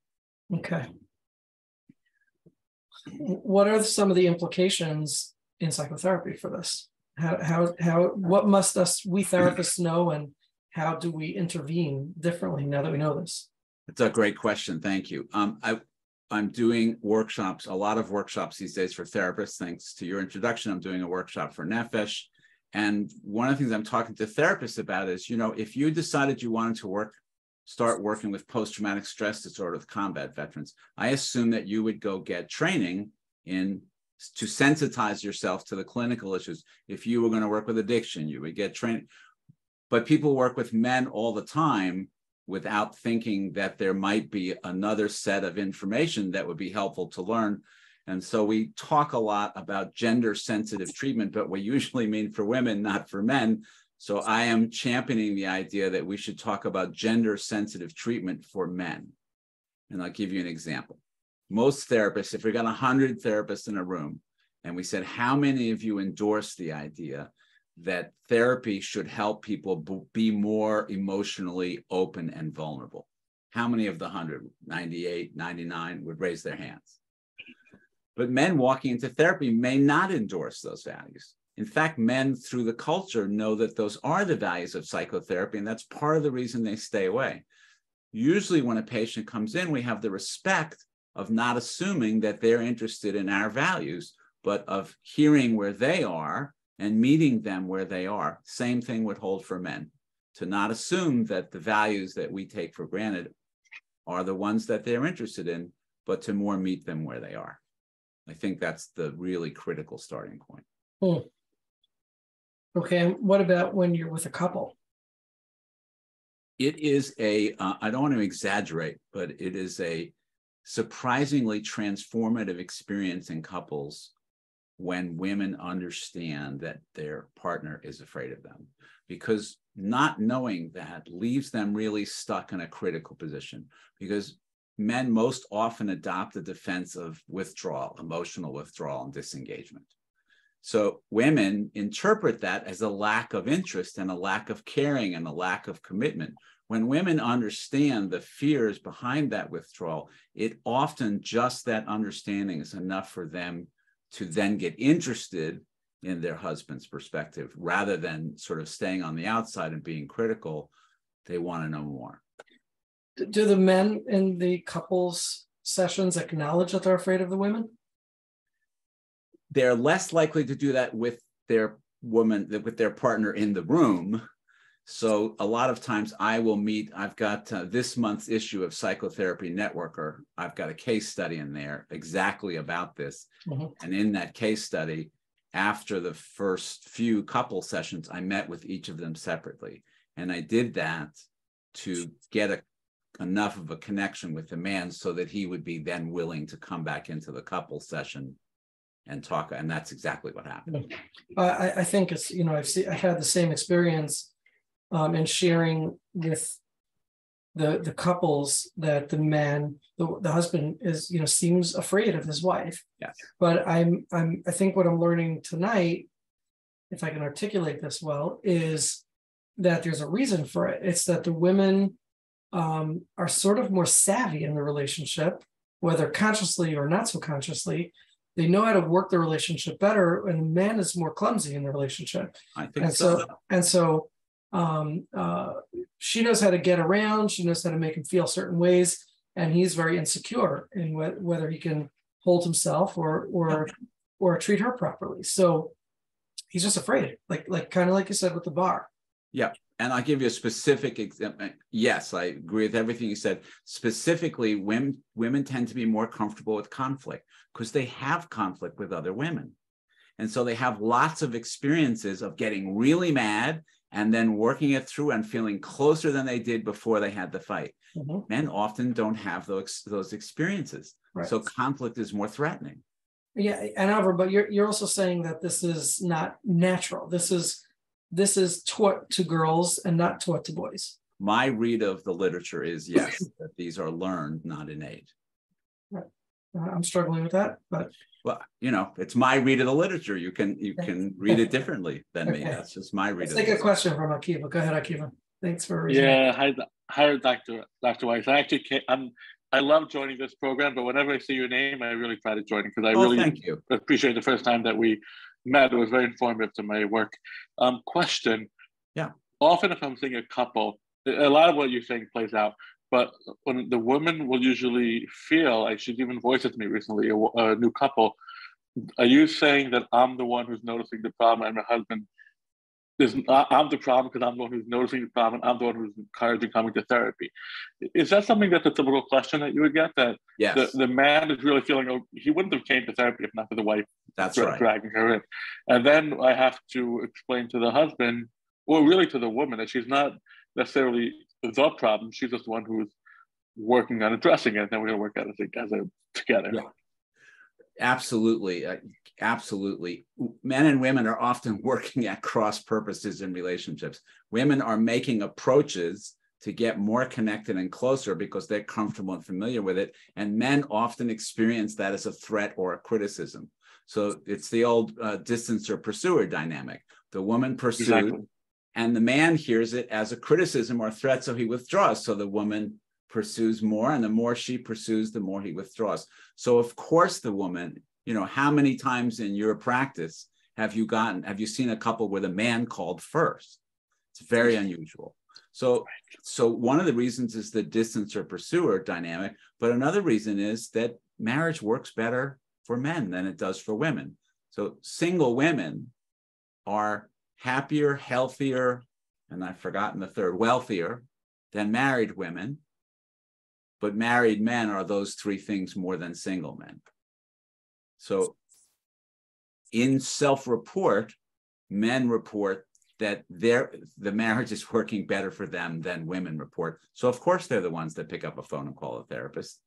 Okay. What are some of the implications in psychotherapy for this? What must we therapists know, and how do we intervene differently now that we know this? It's a great question. Thank you. I'm doing workshops, a lot of workshops these days for therapists. Thanks to your introduction, I'm doing a workshop for Nefesh. And one of the things I'm talking to therapists about is, if you decided you wanted to start working with post-traumatic stress disorder with combat veterans, I assume that you would go get training to sensitize yourself to the clinical issues. If you were going to work with addiction, you would get training. But people work with men all the time without thinking that there might be another set of information that would be helpful to learn. And so we talk a lot about gender-sensitive treatment, but we usually mean for women, not for men. So I am championing the idea that we should talk about gender-sensitive treatment for men. And I'll give you an example. Most therapists, if we got 100 therapists in a room, and we said, how many of you endorse the idea that therapy should help people be more emotionally open and vulnerable? How many of the 100, 98, 99 would raise their hands? But men walking into therapy may not endorse those values. In fact, men through the culture know that those are the values of psychotherapy, and that's part of the reason they stay away. Usually when a patient comes in, we have the respect of not assuming that they're interested in our values, but of hearing where they are and meeting them where they are. Same thing would hold for men, to not assume that the values that we take for granted are the ones that they're interested in, but to more meet them where they are. I think that's the really critical starting point. Hmm. Okay, and what about when you're with a couple? It is I don't want to exaggerate, but it is a surprisingly transformative experience in couples when women understand that their partner is afraid of them, because not knowing that leaves them really stuck in a critical position, because men most often adopt a defense of withdrawal, emotional withdrawal and disengagement. So women interpret that as a lack of interest and a lack of caring and a lack of commitment. When women understand the fears behind that withdrawal, it often just that understanding is enough for them to then get interested in their husband's perspective, rather than sort of staying on the outside and being critical. They want to know more. Do the men in the couples sessions acknowledge that they're afraid of the women? They're less likely to do that with their partner in the room. So a lot of times I will meet, I've got this month's issue of Psychotherapy Networker. I've got a case study in there exactly about this. Mm-hmm. And in that case study, after the first few couple sessions, I met with each of them separately. And I did that to get enough of a connection with the man so that he would be then willing to come back into the couple session and talk. And that's exactly what happened. I think it's, I've had the same experience in sharing with the couples that the man, the husband is, seems afraid of his wife. Yes. But I think what I'm learning tonight, if I can articulate this well, is that there's a reason for it. It's that the women are sort of more savvy in the relationship, whether consciously or not so consciously. They know how to work the relationship better, and the man is more clumsy in the relationship. I think so. She knows how to get around. She knows how to make him feel certain ways, and he's very insecure in whether he can hold himself or treat her properly. So he's just afraid, like kind of like you said with the bar. Yeah, And I'll give you a specific example. Yes, I agree with everything you said. Specifically, women tend to be more comfortable with conflict because they have conflict with other women. And so they have lots of experiences of getting really mad and then working it through and feeling closer than they did before they had the fight. Mm-hmm. Men often don't have those experiences. Right. So conflict is more threatening. Yeah, and Avrum, but you're also saying that this is not natural. This is taught to girls and not taught to boys. My read of the literature is yes, that these are learned, not innate. Right. I'm struggling with that, but well, it's my read of the literature. You can read it differently than me. That's just my read. Let's take a question from Akiva. Go ahead, Akiva. Thanks for reading. Yeah, hi, Dr. Weiss. I love joining this program, but whenever I see your name, I really try to join because I really appreciate the first time that we met. It was very informative to my work. Question. Yeah. Often if I'm seeing a couple, a lot of what you're saying plays out, but when the woman will usually feel, like she's even voiced it to me recently, a new couple, are you saying that I'm the one who's noticing the problem and my husband I'm the problem because I'm the one who's noticing the problem and I'm the one who's encouraging coming to therapy? Is that something that's a typical question that you would get? That yes. the man is really feeling, he wouldn't have came to therapy if not for the wife dragging her in. And then I have to explain to the husband, or really to the woman, that she's not necessarily the problem. She's just the one who's working on addressing it. And then we're going to work at it together. Yeah. Absolutely. Absolutely. Men and women are often working at cross purposes in relationships. Women are making approaches to get more connected and closer because they're comfortable and familiar with it. And men often experience that as a threat or a criticism. So it's the old distancer pursuer dynamic. The woman pursues, exactly. And the man hears it as a criticism or a threat, so he withdraws. So the woman pursues more, and the more she pursues, the more he withdraws. So of course the woman, how many times in your practice have you seen a couple where the man called first? It's very unusual. So one of the reasons is the distance or pursuer dynamic, but another reason is that marriage works better for men than it does for women. So single women are happier, healthier, and I've forgotten the third, wealthier than married women. But married men are those three things more than single men. So in self-report, men report that the marriage is working better for them than women report. So of course they're the ones that pick up a phone and call a therapist.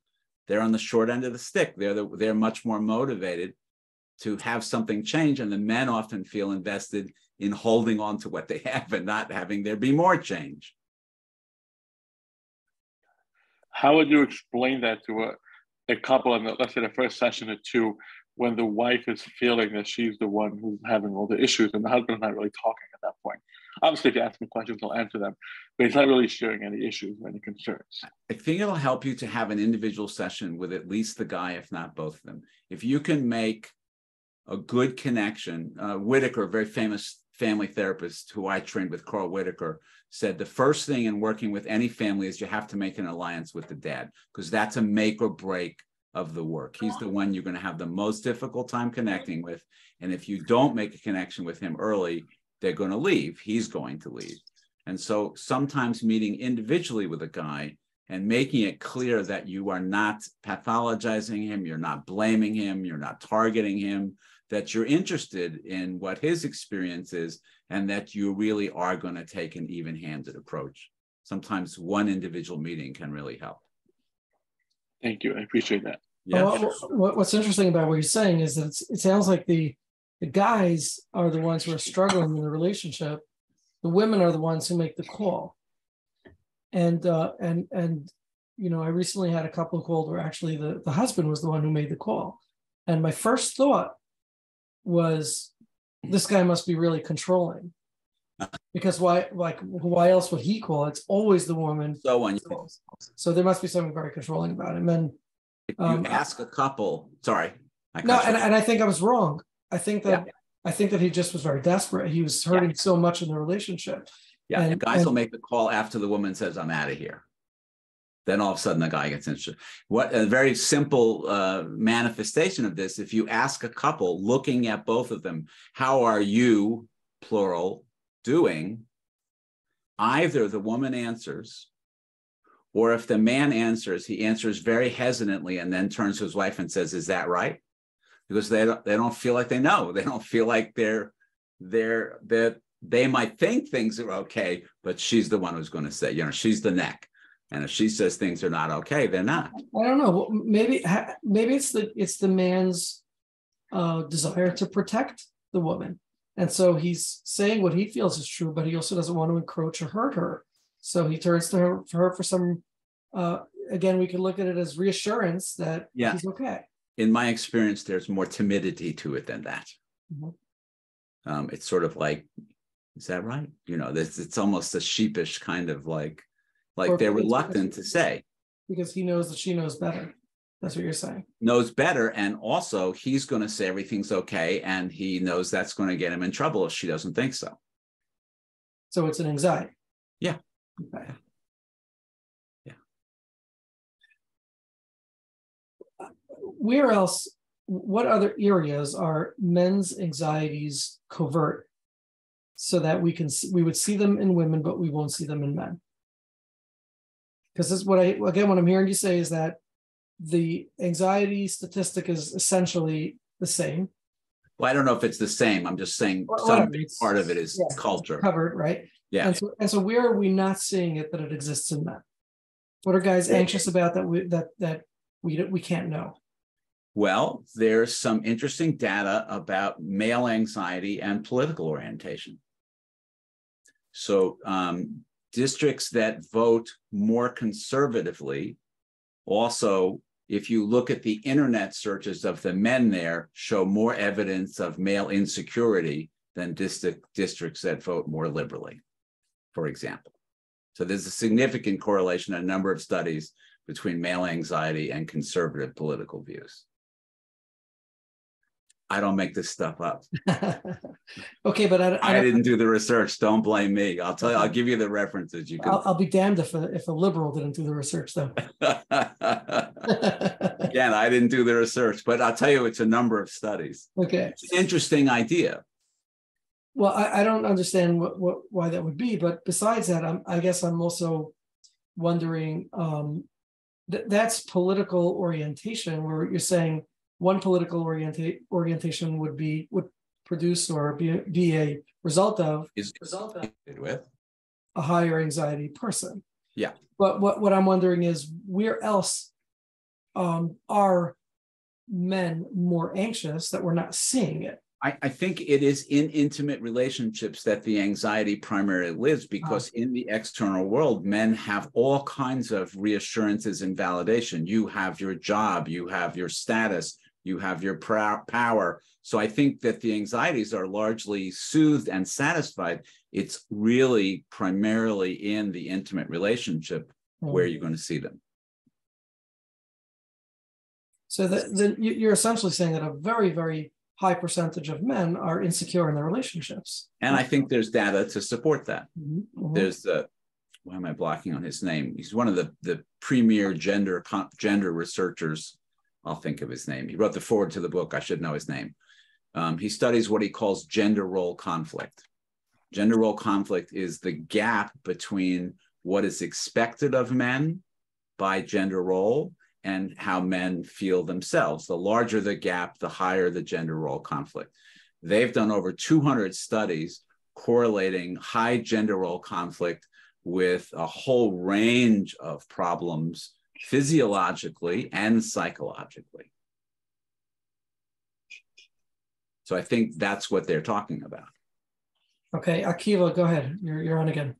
They're on the short end of the stick. They're much more motivated to have something change, and the men often feel invested in holding on to what they have and not having there be more change. How would you explain that to a couple in let's say the first session or two, when the wife is feeling that she's the one who's having all the issues and the husband's not really talking at that point? Obviously, if you ask him questions, he'll answer them, but he's not really sharing any issues or any concerns. I think it'll help you to have an individual session with at least the guy, if not both of them. If you can make a good connection, Whitaker, a very famous family therapist who I trained with, Carl Whitaker, said the first thing in working with any family is you have to make an alliance with the dad, because that's a make or break of the work. He's the one you're going to have the most difficult time connecting with. And if you don't make a connection with him early, they're going to leave. He's going to leave. And so sometimes meeting individually with a guy and making it clear that you are not pathologizing him, you're not blaming him, you're not targeting him, that you're interested in what his experience is, and that you really are going to take an even-handed approach. Sometimes one individual meeting can really help. Thank you. I appreciate that. Yeah. What's interesting about what you're saying is that it sounds like the guys are the ones who are struggling in the relationship. The women are the ones who make the call. And I recently had a couple called where actually the husband was the one who made the call. And my first thought was, this guy must be really controlling, because why else would he call? It's always the woman. So there must be something very controlling about him. And if you ask a couple, sorry. And I think I was wrong. I think that he just was very desperate. He was hurting so much in the relationship. Yeah, and guys will make the call after the woman says, "I'm out of here." Then all of a sudden the guy gets interested. What a very simple manifestation of this. If you ask a couple looking at both of them, how are you, plural, doing? either the woman answers, or if the man answers, he answers very hesitantly and then turns to his wife and says, "Is that right?" Because they don't feel like they know. They don't feel like they might think things are okay, but she's the one who's going to say, she's the neck. And if she says things are not okay, they're not. I don't know. Maybe it's the man's desire to protect the woman, and so he's saying what he feels is true, but he also doesn't want to encroach or hurt her. So he turns to her for some. Again, we could look at it as reassurance that he's okay. In my experience, there's more timidity to it than that. Mm-hmm. It's sort of like, is that right? It's almost a sheepish kind of like they're reluctant to say. Because he knows that she knows better. That's what you're saying. Knows better. And also he's going to say everything's okay. And he knows that's going to get him in trouble if she doesn't think so. So it's an anxiety. Yeah. Okay. Yeah. Where else, what other areas are men's anxieties covert so that we would see them in women, but we won't see them in men? Because this is what I'm hearing you say is that the anxiety statistic is essentially the same. Well, I don't know if it's the same. I'm just saying some big part of it is culture. Covered, right? Yeah. And so where are we not seeing it that it exists in men? What are guys anxious about that we can't know? Well, there's some interesting data about male anxiety and political orientation. So districts that vote more conservatively, also, if you look at the internet searches of the men there, show more evidence of male insecurity than districts that vote more liberally, for example. So there's a significant correlation in a number of studies between male anxiety and conservative political views. I don't make this stuff up. Okay, but I didn't do the research. Don't blame me. I'll tell you. I'll give you the references. You can. I'll be damned if a liberal didn't do the research, though. Again, I didn't do the research, but I'll tell you, it's a number of studies. Okay, it's an interesting idea. Well, I don't understand why that would be, but besides that, I guess I'm also wondering. That's political orientation, where you're saying one political orientation would produce or be a result of with a higher anxiety person. Yeah. But what I'm wondering is where else are men more anxious that we're not seeing it? I think it is in intimate relationships that the anxiety primarily lives, because in the external world, men have all kinds of reassurances and validation. You have your job, you have your status, you have your power. So I think that the anxieties are largely soothed and satisfied. It's really primarily in the intimate relationship where you're going to see them. So then you're essentially saying that a very, very high percentage of men are insecure in their relationships. And I think there's data to support that. Mm-hmm. There's why am I blocking on his name? He's one of the premier gender researchers. I'll think of his name. He wrote the foreword to the book. I should know his name. He studies what he calls gender role conflict. Gender role conflict is the gap between what is expected of men by gender role and how men feel themselves. The larger the gap, the higher the gender role conflict. They've done over 200 studies correlating high gender role conflict with a whole range of problems physiologically and psychologically. So I think that's what they're talking about. Okay, Akiva, go ahead. You're on again.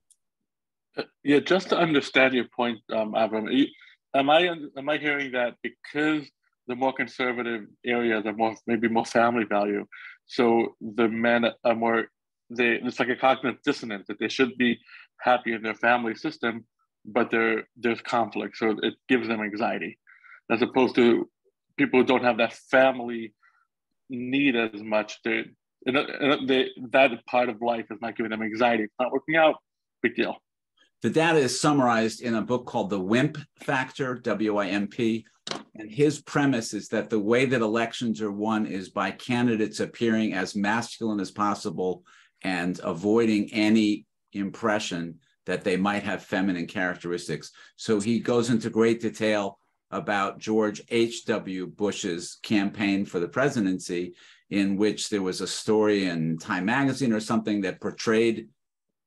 Yeah, just to understand your point, Avrum, am I hearing that because the more conservative areas are maybe more family value, so the men are more, it's like a cognitive dissonance that they should be happy in their family system, but there's conflict, so it gives them anxiety, as opposed to people who don't have that family need as much. That part of life is not giving them anxiety. It's not working out, big deal. The data is summarized in a book called The Wimp Factor, W-I-M-P, and his premise is that the way that elections are won is by candidates appearing as masculine as possible and avoiding any impression that they might have feminine characteristics. So he goes into great detail about George H.W. Bush's campaign for the presidency, in which there was a story in Time magazine or something that portrayed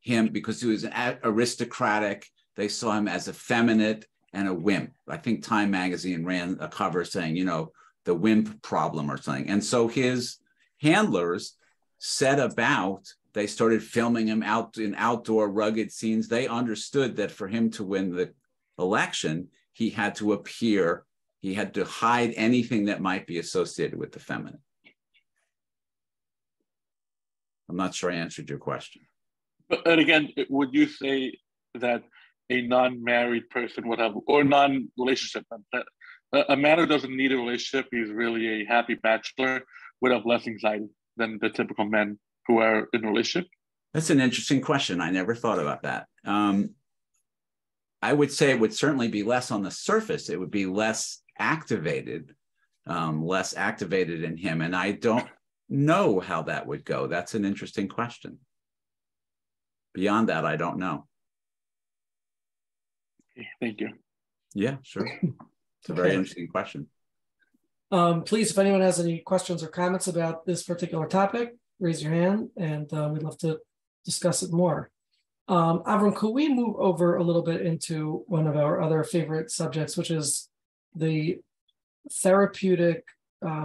him, because he was aristocratic, they saw him as effeminate and a wimp. I think Time magazine ran a cover saying, you know, the wimp problem or something. And so his handlers set about, they started filming him out in outdoor rugged scenes. They understood that for him to win the election, he had to appear, he had to hide anything that might be associated with the feminine. I'm not sure I answered your question. But again, would you say that a non-married person would have, or non-relationship, a man who doesn't need a relationship, he's really a happy bachelor, would have less anxiety than the typical men who are in a relationship? That's an interesting question. I never thought about that. I would say it would certainly be less on the surface. It would be less activated in him. And I don't know how that would go. That's an interesting question. Beyond that, I don't know. Okay, thank you. Yeah, sure. It's a very interesting question. Please, if anyone has any questions or comments about this particular topic, raise your hand, and we'd love to discuss it more. Avrum, could we move over a little bit into one of our other favorite subjects, which is the therapeutic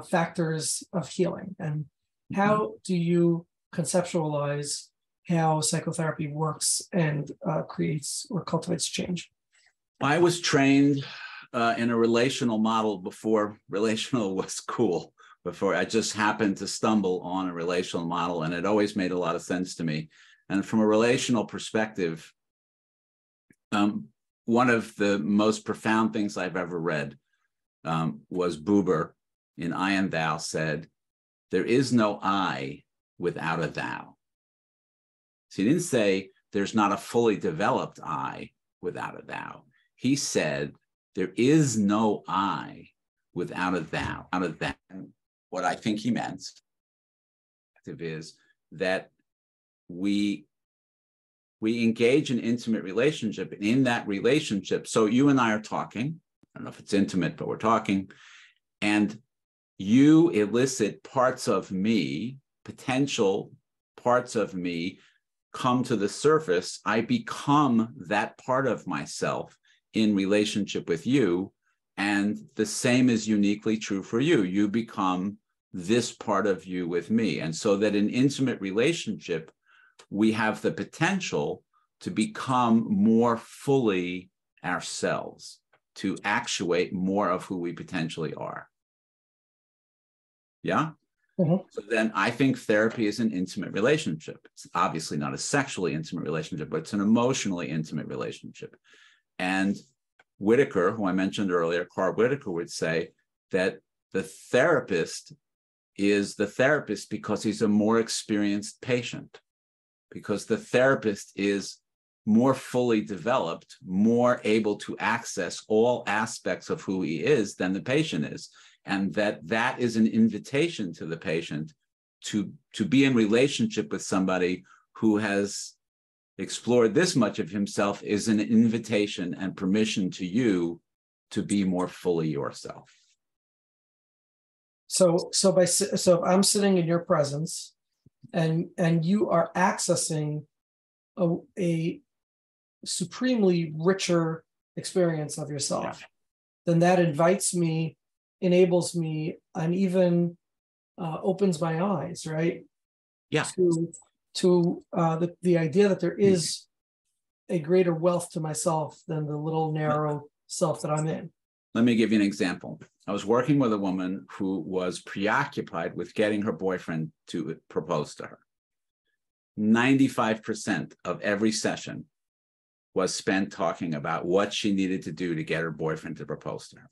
factors of healing? And how do you conceptualize how psychotherapy works and creates or cultivates change? I was trained in a relational model before relational was cool. Before I just happened to stumble on a relational model, and it always made a lot of sense to me. And from a relational perspective, one of the most profound things I've ever read was Buber in I and Thou said, "There is no I without a thou." So he didn't say there's not a fully developed I without a thou. He said there is no I without a thou. Out of that, what I think he meant is that we engage in intimate relationship, and in that relationship, so you and I are talking, I don't know if it's intimate, but we're talking, and you elicit parts of me, potential parts of me come to the surface. I become that part of myself in relationship with you, and the same is uniquely true for you. You become this part of you with me. And so that in intimate relationship, we have the potential to become more fully ourselves, to actuate more of who we potentially are. Yeah? Mm-hmm. So then I think therapy is an intimate relationship. It's obviously not a sexually intimate relationship, but it's an emotionally intimate relationship. And Whitaker, who I mentioned earlier, Carl Whitaker, would say that the therapist is the therapist because he's a more experienced patient, because the therapist is more fully developed, more able to access all aspects of who he is than the patient is. And that is an invitation to the patient to be in relationship with somebody who has explored this much of himself, is an invitation and permission to you to be more fully yourself. So if I'm sitting in your presence and you are accessing a supremely richer experience of yourself, then that invites me, enables me, and even opens my eyes, right? Yeah. To the idea that there is a greater wealth to myself than the little narrow self that I'm in. Let me give you an example. I was working with a woman who was preoccupied with getting her boyfriend to propose to her. 95% of every session was spent talking about what she needed to do to get her boyfriend to propose to her.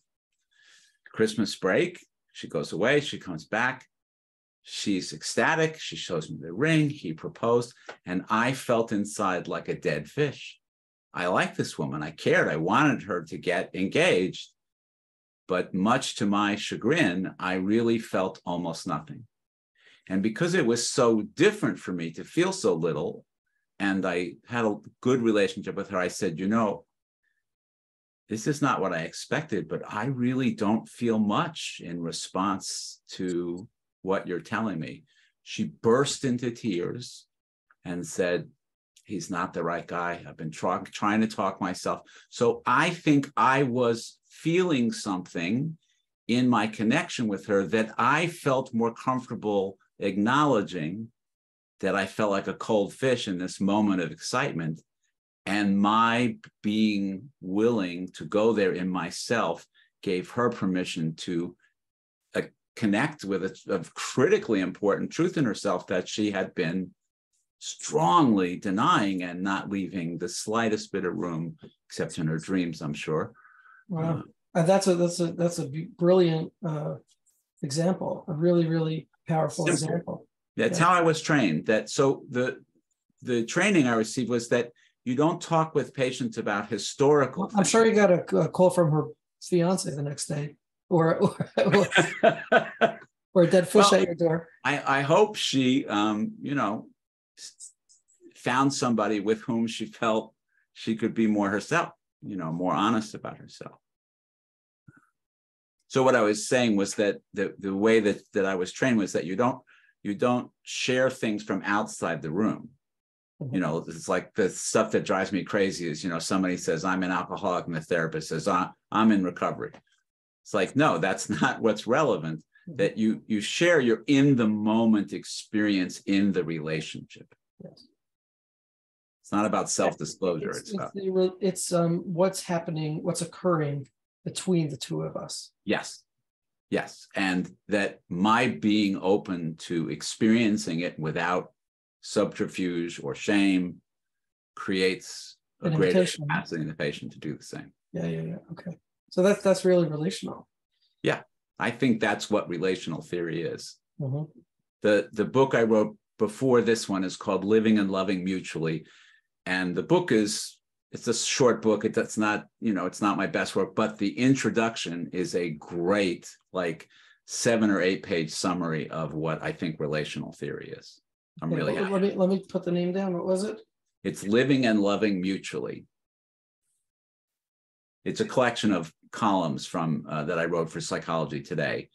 Christmas break, she goes away, she comes back, she's ecstatic, she shows me the ring, he proposed, and I felt inside like a dead fish. I liked this woman, I cared, I wanted her to get engaged, but much to my chagrin, I really felt almost nothing. And because it was so different for me to feel so little, and I had a good relationship with her, I said, this is not what I expected, but I really don't feel much in response to what you're telling me. She burst into tears and said, he's not the right guy. I've been trying to talk myself. So I think I was feeling something in my connection with her that I felt more comfortable acknowledging, that I felt like a cold fish in this moment of excitement. And my being willing to go there in myself gave her permission to connect with a critically important truth in herself that she had been strongly denying and not leaving the slightest bit of room, except in her dreams, I'm sure. Wow, that's a brilliant example, a really, really powerful simple example. That's how I was trained. So the training I received was that you don't talk with patients about historical things. I'm sure you got a call from her fiance the next day, or a dead fish at your door. I hope she, found somebody with whom she felt she could be more herself, more honest about herself. So what I was saying was that the way that I was trained was that you don't share things from outside the room. It's like the stuff that drives me crazy is, somebody says, I'm an alcoholic, and the therapist says, I'm in recovery. It's like, no, that's not what's relevant, that you share your in the moment experience in the relationship. Yes. It's not about self-disclosure. It's what's happening, what's occurring between the two of us. Yes. And that my being open to experiencing it without subterfuge or shame creates a greater capacity in the patient to do the same. Yeah. Okay. So that's really relational. Yeah. I think that's what relational theory is. Mm-hmm. The book I wrote before this one is called Living and Loving Mutually. And the book it's a short book. It's not my best work, but the introduction is a great, 7 or 8 page summary of what I think relational theory is. I'm really happy. Let me put the name down. What was it? It's Living and Loving Mutually. It's a collection of columns from that I wrote for Psychology Today.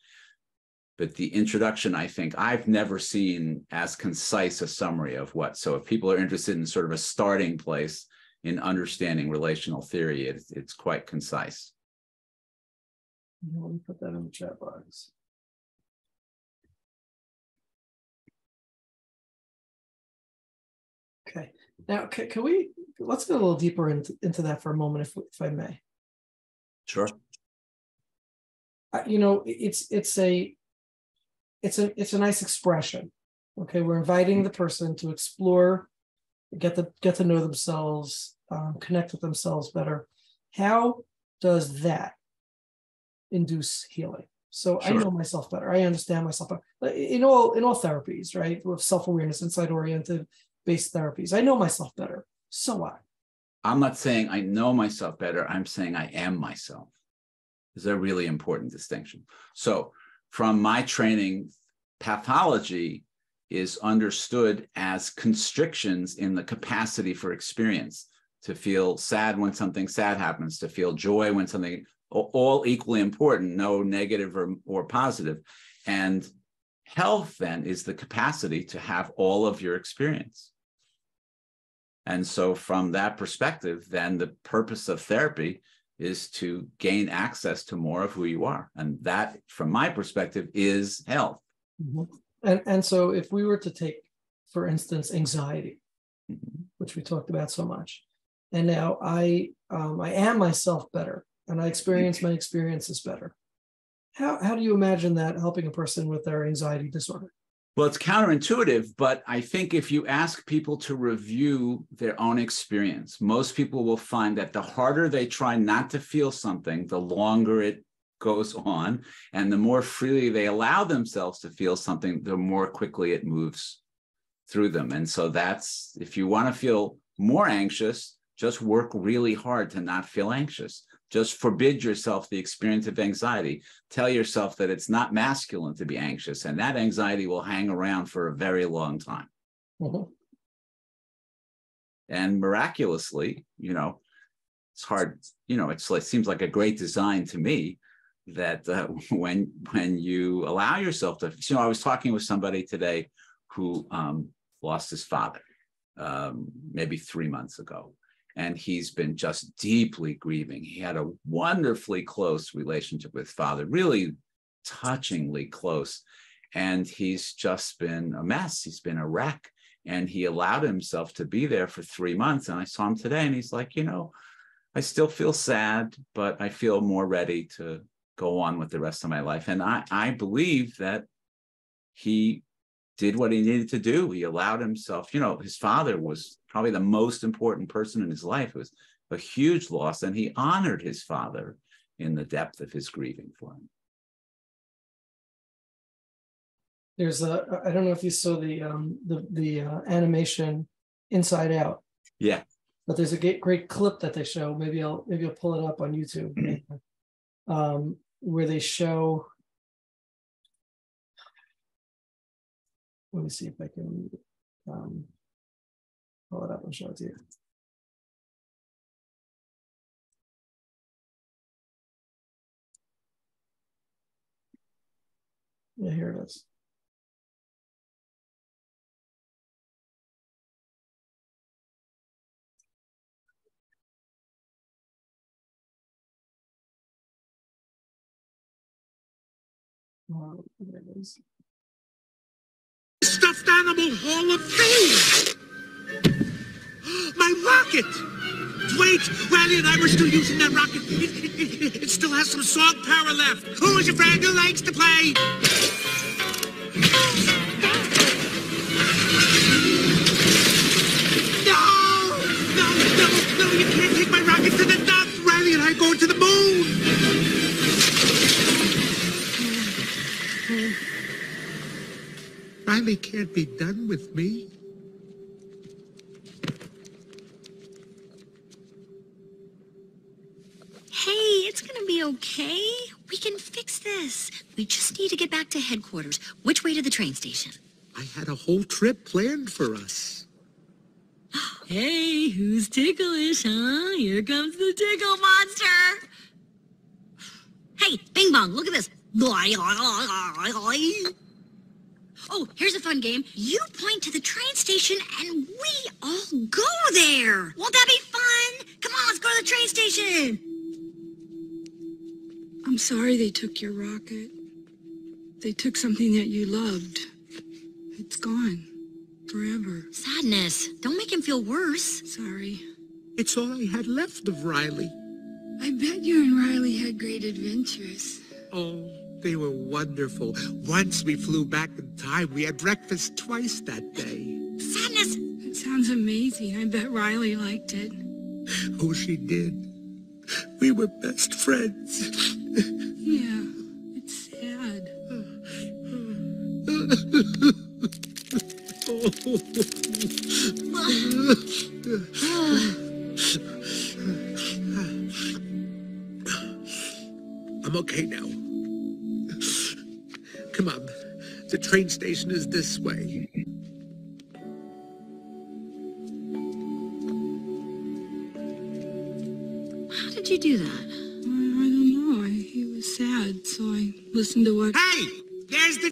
But the introduction, I think, I've never seen as concise a summary of what. So if people are interested in sort of a starting place in understanding relational theory, it's quite concise. Let me put that in the chat box. Okay. Now, can we let's go a little deeper into that for a moment, if I may. Sure. It's a nice expression. Okay, we're inviting the person to explore, get to know themselves, connect with themselves better. How does that induce healing? So sure. I know myself better. I understand myself better. In all therapies, right? With self-awareness, insight-oriented based therapies, I know myself better. So what? I'm not saying I know myself better. I'm saying I am myself. This is a really important distinction. So from my training, pathology is understood as constrictions in the capacity for experience, to feel sad when something sad happens, to feel joy when something, all equally important, no negative or positive. And health then is the capacity to have all of your experience. And so from that perspective, then the purpose of therapy is to gain access to more of who you are. And that, from my perspective, is health. Mm-hmm. And so if we were to take, for instance, anxiety, mm-hmm. which we talked about so much, and now I am myself better, and I experience my experiences better. How do you imagine that helping a person with their anxiety disorder? Well, it's counterintuitive, but I think if you ask people to review their own experience, most people will find that the harder they try not to feel something, the longer it goes on, and the more freely they allow themselves to feel something, the more quickly it moves through them. And so that's, if you want to feel more anxious, just work really hard to not feel anxious. Just forbid yourself the experience of anxiety. Tell yourself that it's not masculine to be anxious, and that anxiety will hang around for a very long time. Mm-hmm. And miraculously, it's hard, it seems like a great design to me that when you allow yourself to, I was talking with somebody today who lost his father maybe 3 months ago. And he's been just deeply grieving. He had a wonderfully close relationship with father, really touchingly close. And he's just been a mess. He's been a wreck. And he allowed himself to be there for 3 months. And I saw him today and he's like, I still feel sad, but I feel more ready to go on with the rest of my life. And I believe that he did what he needed to do. He allowed himself, his father was probably the most important person in his life. It was a huge loss, and he honored his father in the depth of his grieving for him. There's I don't know if you saw the animation Inside Out. Yeah. But there's a great clip that they show. Maybe I'll pull it up on YouTube, where they show. Let me see if I can pull it up and show it to you. Yeah, here it is. There it is. Stuffed Animal Hall of Fame! My rocket! Wait, Riley and I were still using that rocket. It still has some song power left. Who is your friend who likes to play? No, you can't take my rocket to the dump. Riley and I are going to the moon. Riley can't be done with me. Hey, it's gonna be okay. We can fix this. We just need to get back to headquarters. Which way to the train station? I had a whole trip planned for us. Hey, who's ticklish, huh? Here comes the tickle monster. Hey, Bing Bong, look at this. Oh, here's a fun game. You point to the train station and we all go there. Won't that be fun? Come on, let's go to the train station. I'm sorry they took your rocket. They took something that you loved. It's gone. Forever. Sadness. Don't make him feel worse. Sorry. It's all I had left of Riley. I bet you and Riley had great adventures. Oh, they were wonderful. Once we flew back in time. We had breakfast twice that day. Sadness. It sounds amazing. I bet Riley liked it. Oh, she did. We were best friends. Yeah, it's sad. I'm okay now. Come on. The train station is this way. How did you do that? I don't know. He was sad, so I listened to what... Hey! There's the...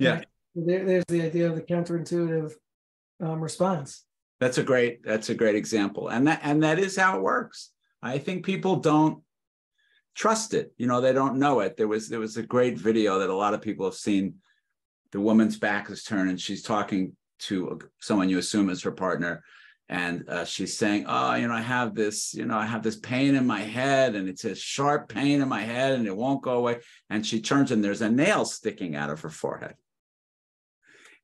Yeah. There's the idea of the counterintuitive response. That's a great example. And that is how it works. I think people don't trust it. They don't know it. There was a great video that a lot of people have seen. The woman's back is turned and she's talking to someone you assume is her partner. And she's saying, oh, I have this pain in my head, and it's a sharp pain in my head and it won't go away. And she turns and there's a nail sticking out of her forehead.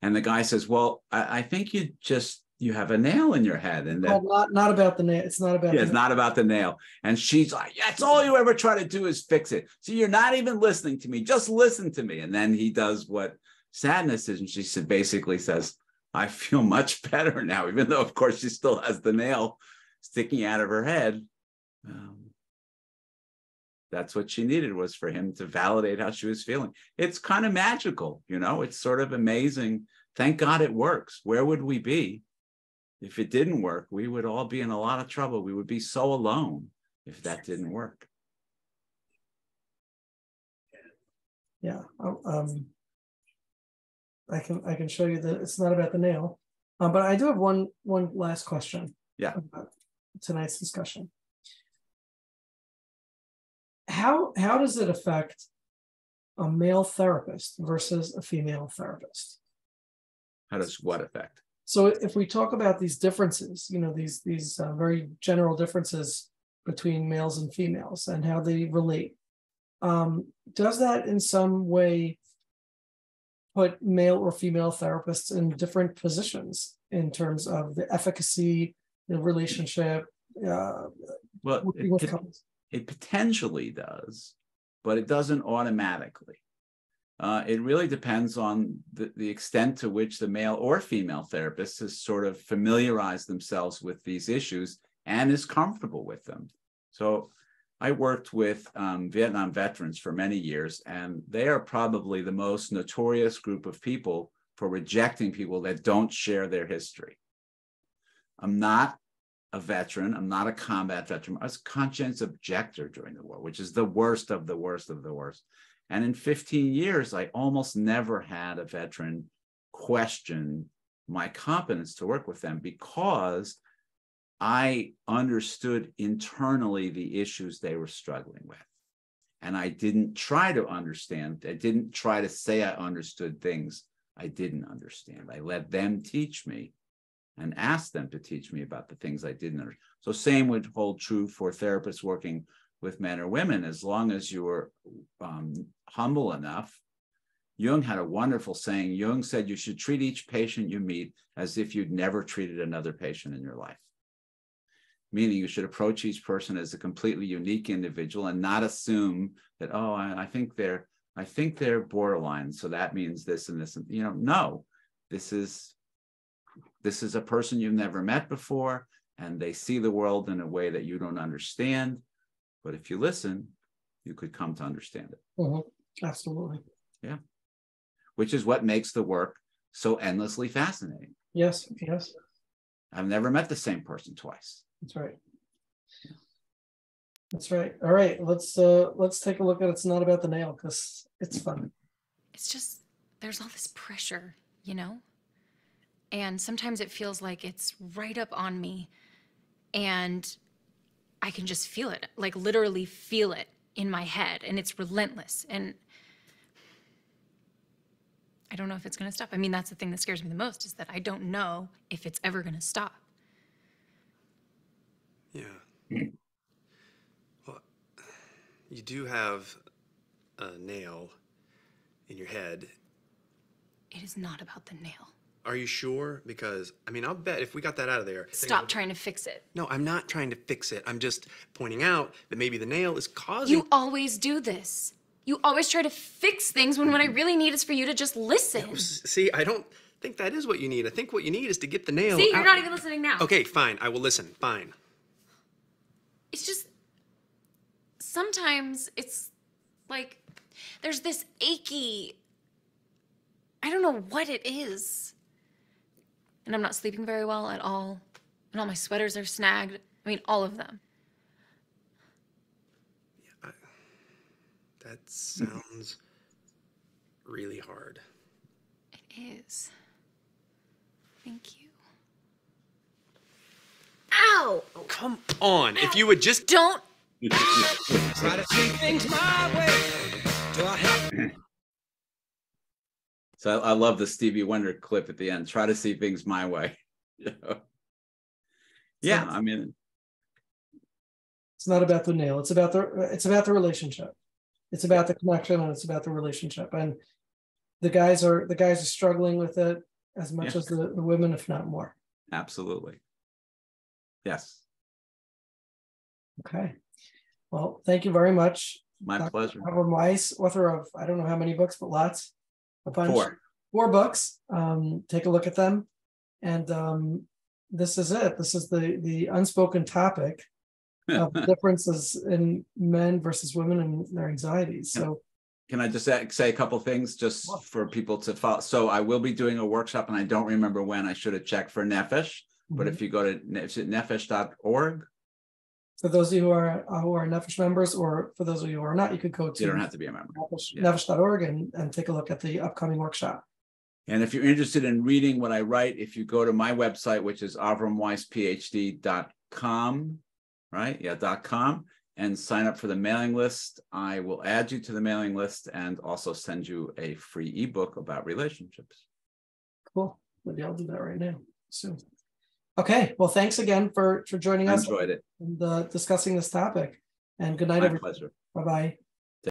And the guy says, well, I think you have a nail in your head. And then, not about the nail. It's not about it's not about the nail. And she's like, that's all you ever try to do is fix it. So you're not even listening to me. Just listen to me. And then he does what sadness is. And she basically says, I feel much better now, even though, of course, she still has the nail sticking out of her head. That's what she needed, was for him to validate how she was feeling. It's kind of magical, it's sort of amazing. Thank God it works. Where would we be if it didn't work, we would all be in a lot of trouble. We would be so alone if that didn't work. Yeah. I can show you that it's not about the nail, but I do have one last question. Yeah. About tonight's discussion. How does it affect a male therapist versus a female therapist? How does what affect? So if we talk about these differences, these very general differences between males and females and how they relate, does that in some way put male or female therapists in different positions in terms of the efficacy, the relationship? Well, it potentially does, but it doesn't automatically. It really depends on the extent to which the male or female therapist has sort of familiarized themselves with these issues and is comfortable with them. So I worked with Vietnam veterans for many years, and they are probably the most notorious group of people for rejecting people that don't share their history. I'm not a veteran. I'm not a combat veteran. I was a conscientious objector during the war, which is the worst of the worst of the worst. And in 15 years, I almost never had a veteran question my competence to work with them because I understood internally the issues they were struggling with. And I didn't try to understand. I didn't try to say I understood things I didn't understand. I let them teach me and asked them to teach me about the things I didn't understand. So same would hold true for therapists working with men or women, as long as you were humble enough. Jung had a wonderful saying. Jung said you should treat each patient you meet as if you'd never treated another patient in your life. Meaning you should approach each person as a completely unique individual and not assume that, oh, I think they're borderline, so that means this and this. And, no, this is a person you've never met before, and they see the world in a way that you don't understand. But if you listen, you could come to understand it. Mm-hmm. Absolutely. Yeah. Which is what makes the work so endlessly fascinating. Yes. I've never met the same person twice. That's right. That's right. All right. Let's take a look at It's Not About the Nail, because it's fun. It's just, there's all this pressure, And sometimes it feels like it's right up on me, and I can just feel it, like literally feel it in my head, and it's relentless. And I don't know if it's going to stop. I mean, that's the thing that scares me the most, is that I don't know if it's ever going to stop. Yeah. Well, you do have a nail in your head. It is not about the nail. Are you sure? Because, I'll bet if we got that out of there... Stop trying to fix it. No, I'm not trying to fix it. I'm just pointing out that maybe the nail is causing... You always do this. You always try to fix things when what I really need is for you to just listen. See, I don't think that is what you need. I think what you need is to get the nail See, out. you're not even listening now. Okay, fine. I will listen. Fine. It's just... Sometimes it's like there's this achy... I don't know what it is. And I'm not sleeping very well at all. And all my sweaters are snagged. All of them. Yeah, that sounds really hard. It is. Thank you. Ow! Oh, come on. Ow. If you would just... Don't... Try to see things my way. Do I have... So I love the Stevie Wonder clip at the end. Try to see things my way. Yeah, it's not about the nail. It's about the relationship. It's about the connection, and it's about the relationship. And the guys are struggling with it as much as the women, if not more. Absolutely. Yes. Okay. Well, thank you very much. My pleasure. Avrum Weiss, author of I don't know how many books, but lots. A bunch. 4 books. Take a look at them. And this is it. This is the unspoken topic of differences in men versus women and their anxieties. So can I just say a couple things just for people to follow? So I will be doing a workshop, and I don't remember when. I should have checked, for Nefesh But if you go to nefesh.org, for those of you who are Nefesh members, or for those of you who are not, you could go to you don't have to be a member. Nefesh.org and take a look at the upcoming workshop. And if you're interested in reading what I write, if you go to my website, which is avrumweissphd.com, right? Yeah, .com, and sign up for the mailing list, I will add you to the mailing list and also send you a free ebook about relationships. Cool. Maybe I'll do that right now soon. Okay. Well, thanks again for joining us. I enjoyed it. And discussing this topic. And good night, My everyone. pleasure. Bye-bye.